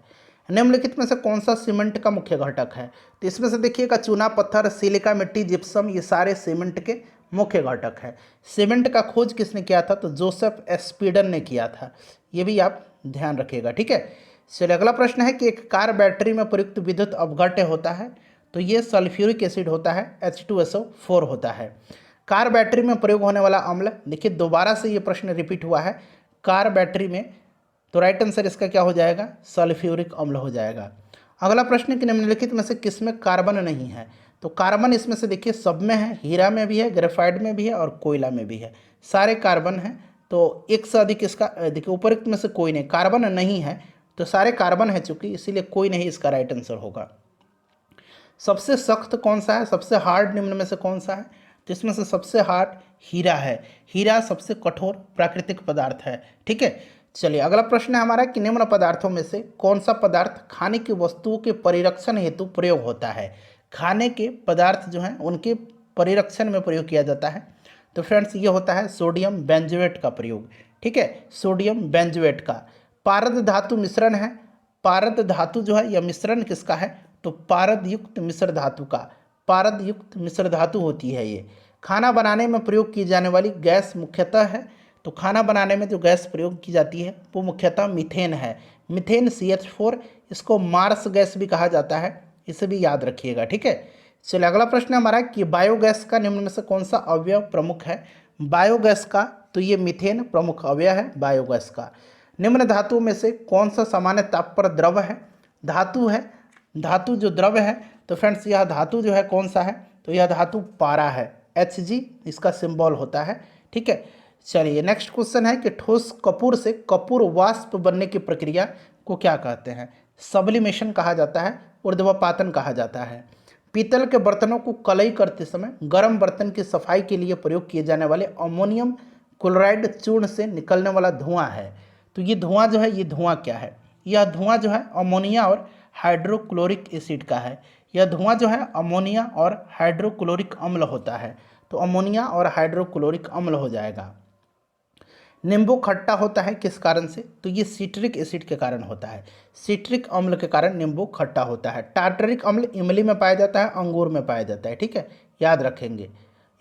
निम्नलिखित में से कौन सा सीमेंट का मुख्य घटक है? तो इसमें से देखिएगा चूना पत्थर, सिलिका मिट्टी, जिप्सम, ये सारे सीमेंट के मुख्य घटक है। सीमेंट का खोज किसने किया था? तो जोसेफ एस्पीडन ने किया था। ये भी आप ध्यान रखिएगा, ठीक है। चलिए अगला प्रश्न है कि एक कार बैटरी में प्रयुक्त विद्युत अपघट्य होता है तो ये सल्फ्यूरिक एसिड होता है, H2SO4 होता है। कार बैटरी में प्रयोग होने वाला अम्ल, देखिए दोबारा से ये प्रश्न रिपीट हुआ है कार बैटरी में, तो राइट आंसर इसका क्या हो जाएगा? सल्फ्यूरिक अम्ल हो जाएगा। अगला प्रश्न कि निम्नलिखित में से किसमें कार्बन नहीं है? तो कार्बन इसमें से देखिए सब में है, हीरा में भी है, ग्रेफाइट में भी है और कोयला में भी है, सारे कार्बन हैं। तो एक से अधिक इसका देखिए उपरोक्त में से कोई नहीं, कार्बन नहीं है तो सारे कार्बन है चूंकि, इसीलिए कोई नहीं इसका राइट आंसर होगा। सबसे सख्त कौन सा है? सबसे हार्ड निम्न में से कौन सा है? तो इसमें से सबसे हार्ड हीरा है। हीरा सबसे कठोर प्राकृतिक पदार्थ है। ठीक है, चलिए अगला प्रश्न है हमारा कि निम्न पदार्थों में से कौन सा पदार्थ खाने की वस्तुओं के परिरक्षण हेतु प्रयोग होता है। खाने के पदार्थ जो हैं उनके परिरक्षण में प्रयोग किया जाता है। तो फ्रेंड्स ये होता है सोडियम बेंजोएट का प्रयोग। ठीक है, सोडियम बेंजोएट का। पारद धातु मिश्रण है। पारद धातु जो है यह मिश्रण किसका है, तो पारद युक्त मिश्र धातु का। पारद युक्त मिश्र धातु होती है ये। खाना बनाने में प्रयोग की जाने वाली गैस मुख्यतः है, तो खाना बनाने में जो गैस प्रयोग की जाती है वो मुख्यतः मीथेन है। मीथेन CH4, इसको मार्स गैस भी कहा जाता है, इसे भी याद रखिएगा। ठीक है, चलिए अगला प्रश्न हमारा कि बायोगैस का निम्न में से कौन सा अवयव प्रमुख है। बायोगैस का तो ये मीथेन प्रमुख अवयव है बायोगैस का। निम्न धातुओं में से कौन सा सामान्य ताप पर द्रव है, धातु है। धातु जो द्रव है, तो फ्रेंड्स यह धातु जो है कौन सा है, तो यह धातु पारा है। Hg इसका सिंबल होता है। ठीक है, चलिए नेक्स्ट क्वेश्चन है कि ठोस कपूर से कपूर वाष्प बनने की प्रक्रिया को क्या कहते हैं। सब्लिमेशन कहा जाता है, ऊर्ध्वपातन कहा जाता है। पीतल के बर्तनों को कलई करते समय गर्म बर्तन की सफाई के लिए प्रयोग किए जाने वाले अमोनियम क्लोराइड चूर्ण से निकलने वाला धुआं है। तो ये धुआं जो है, ये धुआं क्या है, यह धुआं जो है अमोनिया और हाइड्रोक्लोरिक एसिड का है। यह धुआं जो है अमोनिया और हाइड्रोक्लोरिक अम्ल होता है, तो अमोनिया और हाइड्रोक्लोरिक अम्ल हो जाएगा। नींबू खट्टा होता है किस कारण से, तो ये सिट्रिक एसिड के कारण होता है। सिट्रिक अम्ल के कारण नींबू खट्टा होता है। टार्टरिक अम्ल इमली में पाया जाता है, अंगूर में पाया जाता है। ठीक है, याद रखेंगे।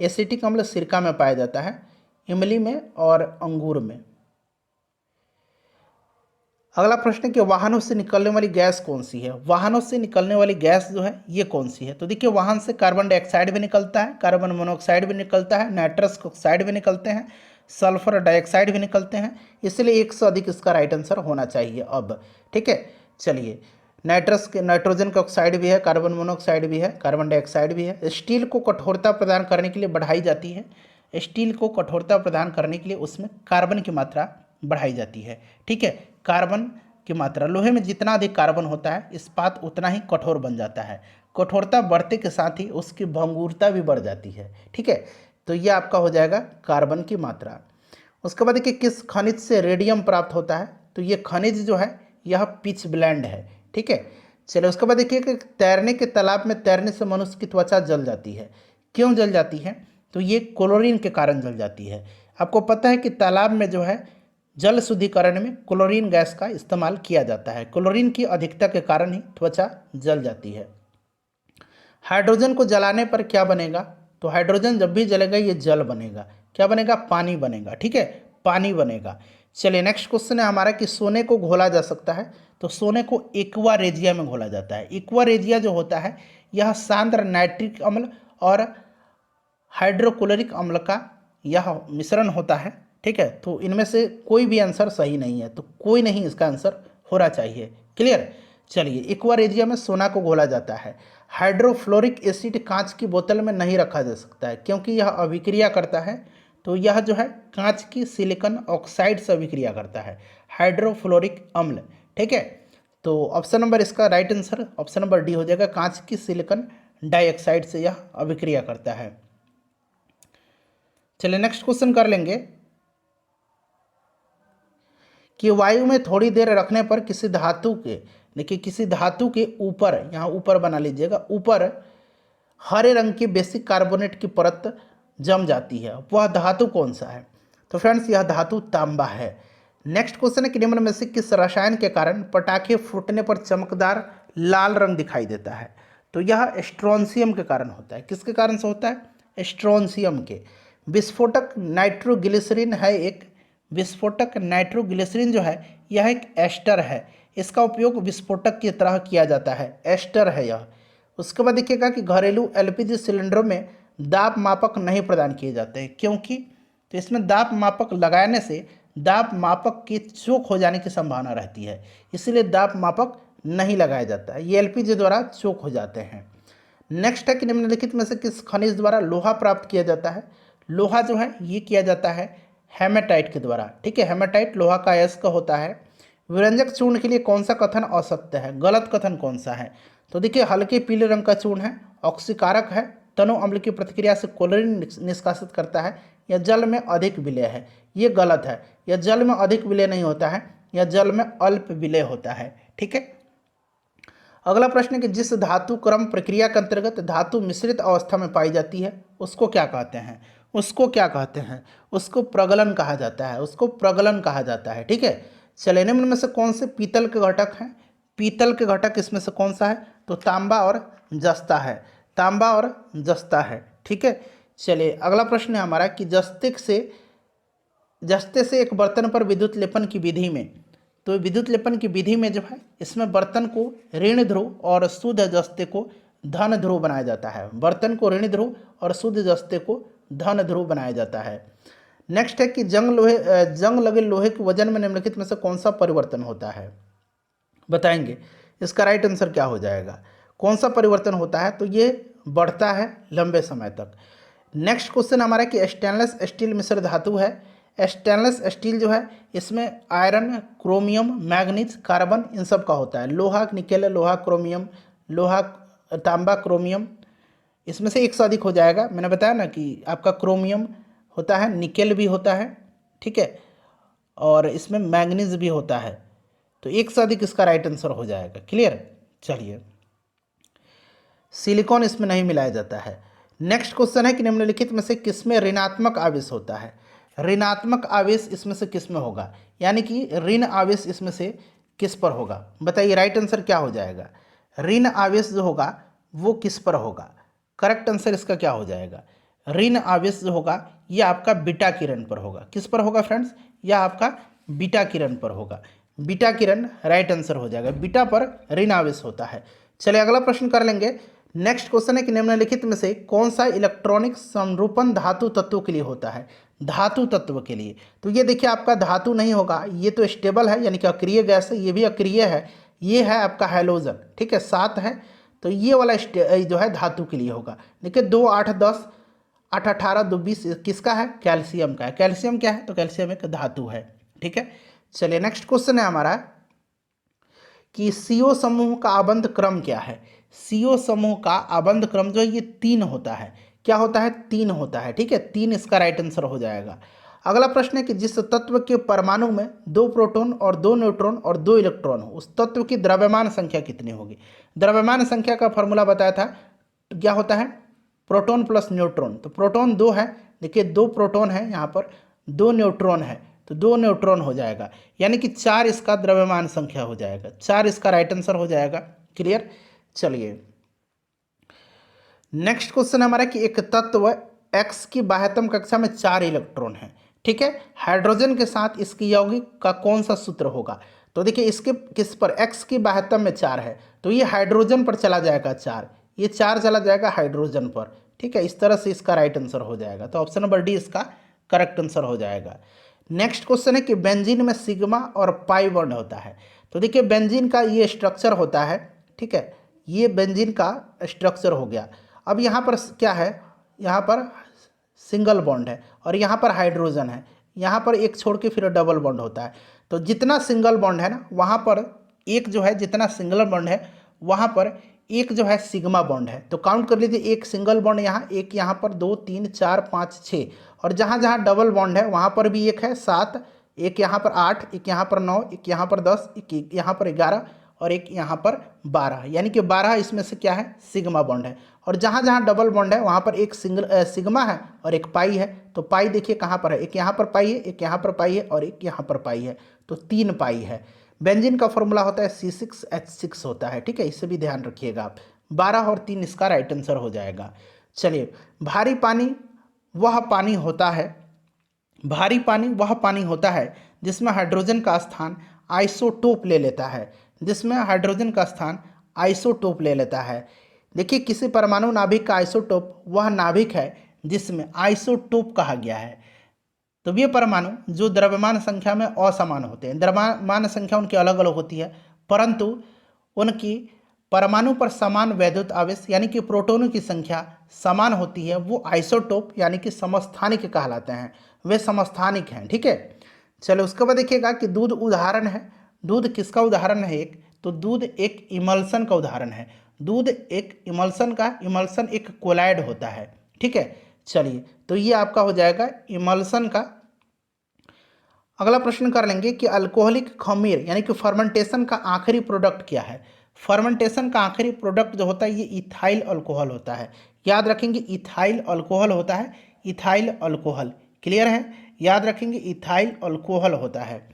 एसिटिक अम्ल सिरका में पाया जाता है, इमली में और अंगूर में। अगला प्रश्न कि वाहनों से निकलने वाली गैस कौन सी है। वाहनों से निकलने वाली गैस जो है ये कौन सी है, तो देखिए वाहन से कार्बन डाइऑक्साइड भी निकलता है, कार्बन मोनोऑक्साइड भी निकलता है, नाइट्रस ऑक्साइड भी निकलते हैं, सल्फर डाइऑक्साइड भी निकलते हैं। इसलिए एक से अधिक इसका राइट आंसर होना चाहिए अब। ठीक है, चलिए नाइट्रोजन का ऑक्साइड भी है, कार्बन मोनोऑक्साइड भी है, कार्बन डाइऑक्साइड भी है। स्टील को कठोरता प्रदान करने के लिए बढ़ाई जाती है। स्टील को कठोरता प्रदान करने के लिए उसमें कार्बन की मात्रा बढ़ाई जाती है। ठीक है, कार्बन की मात्रा, लोहे में जितना अधिक कार्बन होता है इस्पात उतना ही कठोर बन जाता है। कठोरता बढ़ने के साथ ही उसकी भंगुरता भी बढ़ जाती है। ठीक है, तो ये आपका हो जाएगा कार्बन की मात्रा। उसके बाद देखिए किस खनिज से रेडियम प्राप्त होता है, तो ये खनिज जो है यह पिच ब्लेंड है। ठीक है, चलिए उसके बाद देखिए कि तैरने के तालाब में तैरने से मनुष्य की त्वचा जल जाती है। क्यों जल जाती है, तो ये क्लोरीन के कारण जल जाती है। आपको पता है कि तालाब में जो है जल शुद्धिकरण में क्लोरीन गैस का इस्तेमाल किया जाता है। क्लोरीन की अधिकता के कारण ही त्वचा जल जाती है। हाइड्रोजन को जलाने पर क्या बनेगा, तो हाइड्रोजन जब भी जलेगा ये जल बनेगा। क्या बनेगा, पानी बनेगा। ठीक है, पानी बनेगा। चलिए नेक्स्ट क्वेश्चन है हमारा कि सोने को घोला जा सकता है, तो सोने को एक्वा रेजिया में घोला जाता है। एक्वा रेजिया जो होता है यह सांद्र नाइट्रिक अम्ल और हाइड्रोक्लोरिक अम्ल का यह मिश्रण होता है। ठीक है, तो इनमें से कोई भी आंसर सही नहीं है, तो कोई नहीं इसका आंसर होना चाहिए। क्लियर, चलिए एक्वा रेजिया में सोना को घोला जाता है। हाइड्रोफ्लोरिक एसिड कांच की बोतल में नहीं रखा जा सकता है क्योंकि यह अभिक्रिया करता है, तो यह जो है कांच की सिलिकॉन ऑक्साइड से अभिक्रिया करता है, हाइड्रोफ्लोरिक अम्ल। ठीक है, तो ऑप्शन नंबर इसका right answer option number D हो जाएगा, कांच की सिलिकॉन डाइऑक्साइड से यह अभिक्रिया करता है। चलिए नेक्स्ट क्वेश्चन कर लेंगे कि वायु में थोड़ी देर रखने पर किसी धातु के, देखिए किसी धातु के ऊपर, यहाँ ऊपर बना लीजिएगा, ऊपर हरे रंग की बेसिक कार्बोनेट की परत जम जाती है, वह धातु कौन सा है, तो फ्रेंड्स यह धातु तांबा है। नेक्स्ट क्वेश्चन है कि निम्न में से किस रसायन के कारण पटाखे फूटने पर चमकदार लाल रंग दिखाई देता है, तो यह स्ट्रोंशियम के कारण होता है। किसके कारण से होता है, स्ट्रोंशियम के। विस्फोटक नाइट्रोग्लिसरीन है एक, विस्फोटक नाइट्रोग्लिसरीन जो है यह एक एस्टर है, इसका उपयोग विस्फोटक की तरह किया जाता है, एस्टर है यह। उसके बाद देखिएगा कि घरेलू एलपीजी सिलेंडरों में दाब मापक नहीं प्रदान किए जाते हैं, क्योंकि तो इसमें दाब मापक लगाने से दाब मापक के चोक हो जाने की संभावना रहती है, इसलिए दाब मापक नहीं लगाया जाता है, ये एलपीजी द्वारा चोक हो जाते हैं। नेक्स्ट है कि निम्नलिखित में से किस खनिज द्वारा लोहा प्राप्त किया जाता है, लोहा जो है ये किया जाता है हेमेटाइट के द्वारा। ठीक है, हेमेटाइट लोहा का अयस्क होता है। व्यंजक चूर्ण के लिए कौन सा कथन असत्य है, गलत कथन कौन सा है, तो देखिए हल्के पीले रंग का चूर्ण है, ऑक्सीकारक है, तनु अम्ल की प्रतिक्रिया से क्लोरीन निष्कासित करता है, यह जल में अधिक विलय है। ये गलत है, यह जल में अधिक विलय नहीं होता है, यह जल में अल्प विलय होता है। ठीक है। अगला प्रश्न है कि जिस धातु क्रम प्रक्रिया के अंतर्गत धातु मिश्रित अवस्था में पाई जाती है उसको क्या कहते हैं? उसको क्या कहते हैं? उसको प्रगलन कहा जाता है, उसको प्रगलन कहा जाता है। ठीक है। चलिए, निम्न में से कौन से पीतल के घटक हैं? पीतल के घटक इसमें से कौन सा है? तो तांबा और जस्ता है, तांबा और जस्ता है। ठीक है। चलिए, अगला प्रश्न है हमारा कि जस्ते से एक बर्तन पर विद्युत लेपन की विधि में, तो विद्युत लेपन की विधि में जो है इसमें बर्तन को ऋण ध्रुव और शुद्ध जस्ते को धन ध्रुव बनाया जाता है। बर्तन को ऋण ध्रुव और शुद्ध जस्ते को धन ध्रुव बनाया जाता है। नेक्स्ट है कि जंग लगे लोहे के वजन में निम्नलिखित में से कौन सा परिवर्तन होता है? बताएंगे। इसका राइट आंसर क्या हो जाएगा? कौन सा परिवर्तन होता है? तो ये बढ़ता है लंबे समय तक। नेक्स्ट क्वेश्चन हमारा कि स्टेनलेस स्टील मिश्र धातु है। स्टेनलेस स्टील जो है इसमें iron, chromium, manganese, carbon in सब का होता है। लोहा निकेल, लोहा क्रोमियम, लोहा तांबा क्रोमियम, इसमें से एक से अधिक हो जाएगा। मैंने बताया ना कि आपका क्रोमियम होता है, निकेल भी होता है, ठीक है, और इसमें मैग्नीज भी होता है। तो एक से अधिक इसका राइट आंसर हो जाएगा। क्लियर? चलिए, सिलिकॉन इसमें नहीं मिलाया जाता है। नेक्स्ट क्वेश्चन है कि निम्नलिखित में से किसमें ऋणात्मक आवेश होता है? ऋणात्मक आवेश इसमें से किस में होगा? यानी कि ऋण आवेश इसमें से किस पर होगा? बताइए, राइट आंसर क्या हो जाएगा? ऋण आवेश जो होगा वो किस पर होगा? करेक्ट आंसर इसका क्या हो जाएगा? ऋण आवेश जो होगा ये आपका बीटा किरण पर होगा। किस पर होगा फ्रेंड्स? यह आपका बीटा किरण पर होगा। बीटा किरण राइट आंसर हो जाएगा। बीटा पर ऋण आवेश होता है। चलिए, अगला प्रश्न कर लेंगे। नेक्स्ट क्वेश्चन है कि निम्नलिखित में से कौन सा इलेक्ट्रॉनिक समरूपण धातु तत्व के लिए होता है? धातु तत्व के लिए। तो ये देखिए, आपका धातु नहीं होगा, ये तो स्टेबल है यानी कि अक्रिय गैस है, ये भी अक्रिय है, ये है आपका हैलोजन। ठीक है, 7 है, तो ये वाला जो है धातु के लिए होगा। देखिए 2, 8, 10, 8, 18, 2, 20 किसका है? कैल्शियम का है। कैल्शियम क्या है? तो कैल्शियम एक धातु है। ठीक है। चलिए, नेक्स्ट क्वेश्चन है हमारा कि CO समूह का आबंध क्रम क्या है? CO समूह का आबंध क्रम जो है ये 3 होता है। क्या होता है? 3 होता है। ठीक है, 3 इसका राइट आंसर हो जाएगा। अगला प्रश्न है कि जिस तत्व के परमाणु में 2 प्रोटॉन और 2 न्यूट्रॉन और 2 इलेक्ट्रॉन हो उस तत्व की द्रव्यमान संख्या कितनी होगी? द्रव्यमान संख्या का फॉर्मूला बताया था, क्या होता है? Proton plus neutron. तो प्रोटॉन 2 है, देखिए 2 प्रोटॉन है यहाँ पर, 2 न्यूट्रॉन है, तो 2 न्यूट्रॉन हो जाएगा, यानी कि 4 इसका द्रव्यमान संख्या हो जाएगा। 4 इसका राइट आंसर हो जाएगा। क्लियर? चलिए, नेक्स्ट क्वेश्चन हमारा कि एक तत्व X की बाह्यतम कक्षा में 4 इलेक्ट्रॉन है। ठीक है, हाइड्रोजन के साथ इसकी यौगिक का कौन सा सूत्र होगा? तो देखिए, इसके किस पर? X की बाह्यतम में 4 है, तो ये हाइड्रोजन पर चला जाएगा 4, ये 4 चला जाएगा हाइड्रोजन पर। ठीक है, इस तरह से इसका राइट आंसर हो जाएगा। तो ऑप्शन नंबर डी इसका करेक्ट आंसर हो जाएगा। नेक्स्ट क्वेश्चन है कि बेंजीन में सिग्मा और पाई बॉन्ड होता है। तो देखिए, बेंजीन का ये स्ट्रक्चर होता है। ठीक है, ये बेंजीन का स्ट्रक्चर हो गया। अब यहाँ पर क्या है? यहाँ पर सिंगल बॉन्ड है और यहाँ पर हाइड्रोजन है, यहाँ पर एक छोड़ के फिर डबल बॉन्ड होता है। तो जितना सिंगल बॉन्ड है ना, वहाँ पर एक जो है, जितना सिंगल बॉन्ड है वहाँ पर एक जो है सिग्मा बॉन्ड है। तो काउंट कर लीजिए, एक सिंगल बॉन्ड यहाँ, एक यहाँ पर, 2, 3, 4, 5, 6, और जहाँ जहाँ डबल बॉन्ड है वहाँ पर भी एक है, 7, एक यहाँ पर 8, एक यहाँ पर 9, एक यहाँ पर 10, एक यहाँ पर 11 और एक यहाँ पर 12, यानी कि 12 इसमें से क्या है? सिग्मा बॉन्ड है। और जहाँ जहाँ डबल बॉन्ड है वहाँ पर एक सिग्मा है और एक पाई है। तो पाई देखिए कहाँ पर है? एक यहाँ पर पाई है, एक यहाँ पर पाई है और एक यहाँ पर पाई है, तो 3 पाई है। बेंजीन का फॉर्मूला होता है C6H6 होता है। ठीक है, इससे भी ध्यान रखिएगा आप। 12 और 3 इसका राइट आंसर हो जाएगा। चलिए, भारी पानी वह पानी होता है, भारी पानी वह पानी होता है जिसमें हाइड्रोजन का स्थान आइसोटोप ले लेता है, जिसमें हाइड्रोजन का स्थान आइसोटोप ले लेता है। देखिए, किसी परमाणु नाभिक का आइसोटोप वह नाभिक है जिसमें आइसोटोप कहा गया है। तो ये परमाणु जो द्रव्यमान संख्या में असमान होते हैं, द्रव्यमान संख्या उनकी अलग अलग होती है, परंतु उनकी परमाणु पर समान वैद्युत आवेश यानी कि प्रोटॉनों की संख्या समान होती है, वो आइसोटोप यानी कि समस्थानिक कहलाते हैं, वे समस्थानिक हैं। ठीक है, चलो उसके बाद देखिएगा कि दूध उदाहरण है। दूध किसका उदाहरण है? एक तो दूध एक इमल्सन का उदाहरण है। दूध एक इमल्सन एक कोलाइड होता है, ठीक है। चलिए, तो ये आपका हो जाएगा इमल्सन का। अगला प्रश्न कर लेंगे कि अल्कोहलिक खमीर यानी कि फर्मेंटेशन का आखिरी प्रोडक्ट क्या है। फर्मेंटेशन का आखिरी प्रोडक्ट जो होता है ये इथाइल अल्कोहल होता है। याद रखेंगे इथाइल अल्कोहल होता है, इथाइल अल्कोहल। क्लियर है, याद रखेंगे इथाइल अल्कोहल होता है।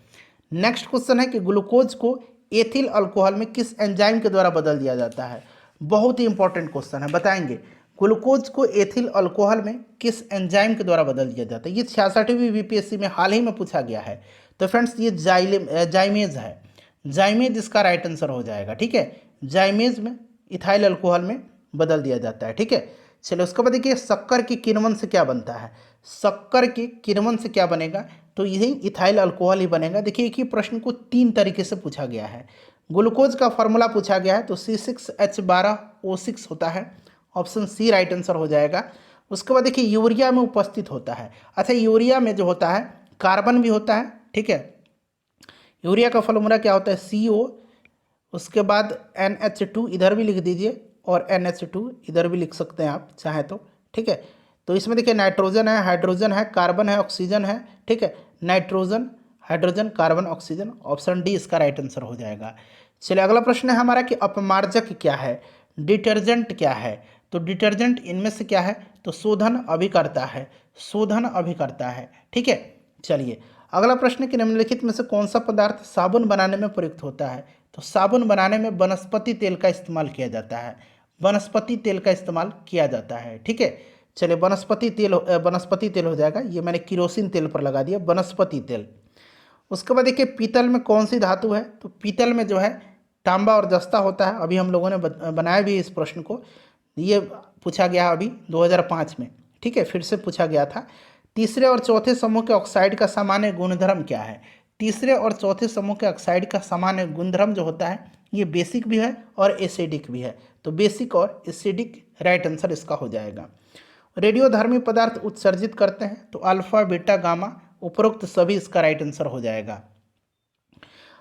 नेक्स्ट क्वेश्चन है कि ग्लूकोज को एथिल अल्कोहल में किस एंजाइम के द्वारा बदल दिया जाता है। बहुत ही इंपॉर्टेंट क्वेश्चन है, बताएंगे ग्लूकोज को एथिल अल्कोहल में किस एंजाइम के द्वारा बदल दिया जाता है। ये 66वीं बीपीएससी में हाल ही में पूछा गया है। तो फ्रेंड्स ये जाइमेज है, जाइमेज इसका राइट आंसर हो जाएगा, ठीक है। जाइमेज में इथाइल अल्कोहल में बदल दिया जाता है, ठीक है। चलिए, उसके बाद देखिए शक्कर की किण्वन से क्या बनता है। शक्कर के किण्वन से क्या बनेगा, तो यही इथाइल अल्कोहल ही बनेगा। देखिए एक ही प्रश्न को 3 तरीके से पूछा गया है। ग्लूकोज का फॉर्मूला पूछा गया है तो C6H12O6 होता है, ऑप्शन सी राइट आंसर हो जाएगा। उसके बाद देखिए यूरिया में उपस्थित होता है। अच्छा, यूरिया में जो होता है कार्बन भी होता है, ठीक है। यूरिया का फॉर्मूला क्या होता है CO, उसके बाद NH2 इधर भी लिख दीजिए और NH2 इधर भी लिख सकते हैं आप चाहे तो, ठीक है। तो इसमें देखिए नाइट्रोजन है, हाइड्रोजन है, कार्बन है, ऑक्सीजन है, ठीक है। Nitrogen, hydrogen, carbon, oxygen, option D इसका राइट आंसर हो जाएगा। चलिए, अगला प्रश्न है हमारा कि अपमार्जक क्या है, डिटर्जेंट क्या है। तो डिटर्जेंट इनमें से क्या है, तो शोधन अभिकर्ता है, शोधन अभिकर्ता है, ठीक है। चलिए, अगला प्रश्न कि निम्नलिखित में से कौन सा पदार्थ साबुन बनाने में प्रयुक्त होता है। तो साबुन बनाने में वनस्पति तेल का इस्तेमाल किया जाता है, वनस्पति तेल का इस्तेमाल किया जाता है, ठीक है। चलिए, वनस्पति तेल हो जाएगा। ये मैंने किरोसिन तेल पर लगा दिया, वनस्पति तेल। उसके बाद देखिए पीतल में कौन सी धातु है। तो पीतल में जो है तांबा और जस्ता होता है। अभी हम लोगों ने बनाया भी इस प्रश्न को, ये पूछा गया अभी 2005 में, ठीक है, फिर से पूछा गया था। तीसरे और चौथे समूह के ऑक्साइड का सामान्य गुणधर्म क्या है। तीसरे और चौथे समूह के ऑक्साइड का सामान्य गुणधर्म जो होता है ये बेसिक भी है और एसिडिक भी है। तो बेसिक और एसिडिक राइट आंसर इसका हो जाएगा। रेडियोधर्मी पदार्थ उत्सर्जित करते हैं तो अल्फा, बीटा, गामा, उपरोक्त सभी इसका राइट आंसर हो जाएगा।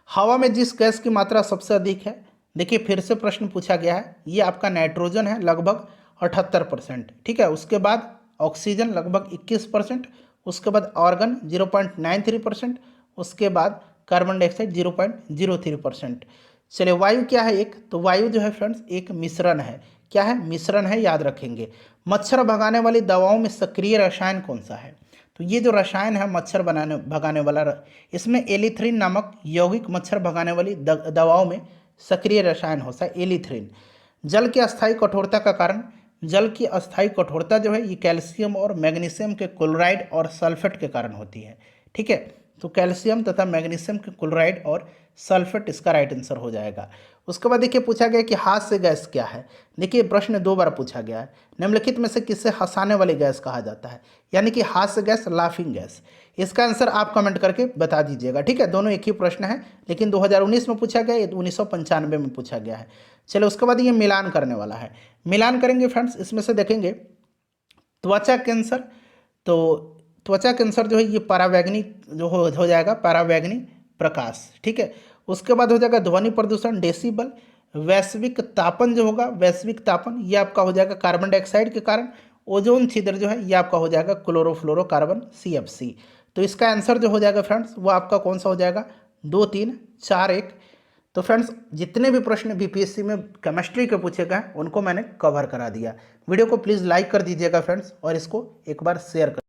हवा में जिस गैस की मात्रा सबसे अधिक है, देखिए फिर से प्रश्न पूछा गया है, ये आपका नाइट्रोजन है लगभग 78%, ठीक है। उसके बाद ऑक्सीजन लगभग 21%, उसके बाद ऑर्गन 0.93%, उसके बाद कार्बन डाइऑक्साइड 0.03%। चलिए, वायु क्या है एक, तो वायु जो है फ्रेंड्स एक मिश्रण है। क्या है, मिश्रण है, याद रखेंगे। मच्छर भगाने वाली दवाओं में सक्रिय रसायन कौन सा है। तो ये जो रसायन है मच्छर भगाने वाला, इसमें एलिथ्रिन नामक यौगिक मच्छर भगाने वाली दवाओं में सक्रिय रसायन होता है एलिथ्रिन। जल की अस्थायी कठोरता का कारण, जल की अस्थायी कठोरता जो है ये कैल्शियम और मैग्नीशियम के क्लोराइड और सल्फेट के कारण होती है, ठीक है। तो कैल्शियम तथा मैग्नीशियम के क्लोराइड और सल्फेट इसका राइट आंसर हो जाएगा। उसके बाद देखिए पूछा गया कि हास्य गैस क्या है। देखिए प्रश्न 2 बार पूछा गया है, निम्नलिखित में से किससे हंसाने वाली गैस कहा जाता है, यानी कि हास्य गैस, लाफिंग गैस। इसका आंसर आप कमेंट करके बता दीजिएगा, ठीक है। दोनों एक ही प्रश्न है, लेकिन 2019 में पूछा गया, 1995 में पूछा गया है। चलो, उसके बाद ये मिलान करने वाला है, मिलान करेंगे फ्रेंड्स। इसमें से देखेंगे त्वचा कैंसर, तो त्वचा कैंसर जो है ये परावैंगनी जो हो जाएगा, परावैंगनी प्रकाश, ठीक है। उसके बाद हो जाएगा ध्वनि प्रदूषण, डेसिबल। वैश्विक तापन जो होगा, वैश्विक तापन ये आपका हो जाएगा कार्बन डाइऑक्साइड के कारण। ओजोन छिद्र जो है ये आपका हो जाएगा क्लोरोफ्लोरोकार्बन CFC। तो इसका आंसर जो हो जाएगा फ्रेंड्स वो आपका कौन सा हो जाएगा, 2, 3, 4, 1। तो फ्रेंड्स जितने भी प्रश्न बीपीएससी में केमिस्ट्री के पूछे गए उनको मैंने कवर करा दिया। वीडियो को प्लीज़ लाइक कर दीजिएगा फ्रेंड्स और इसको एक बार शेयर कर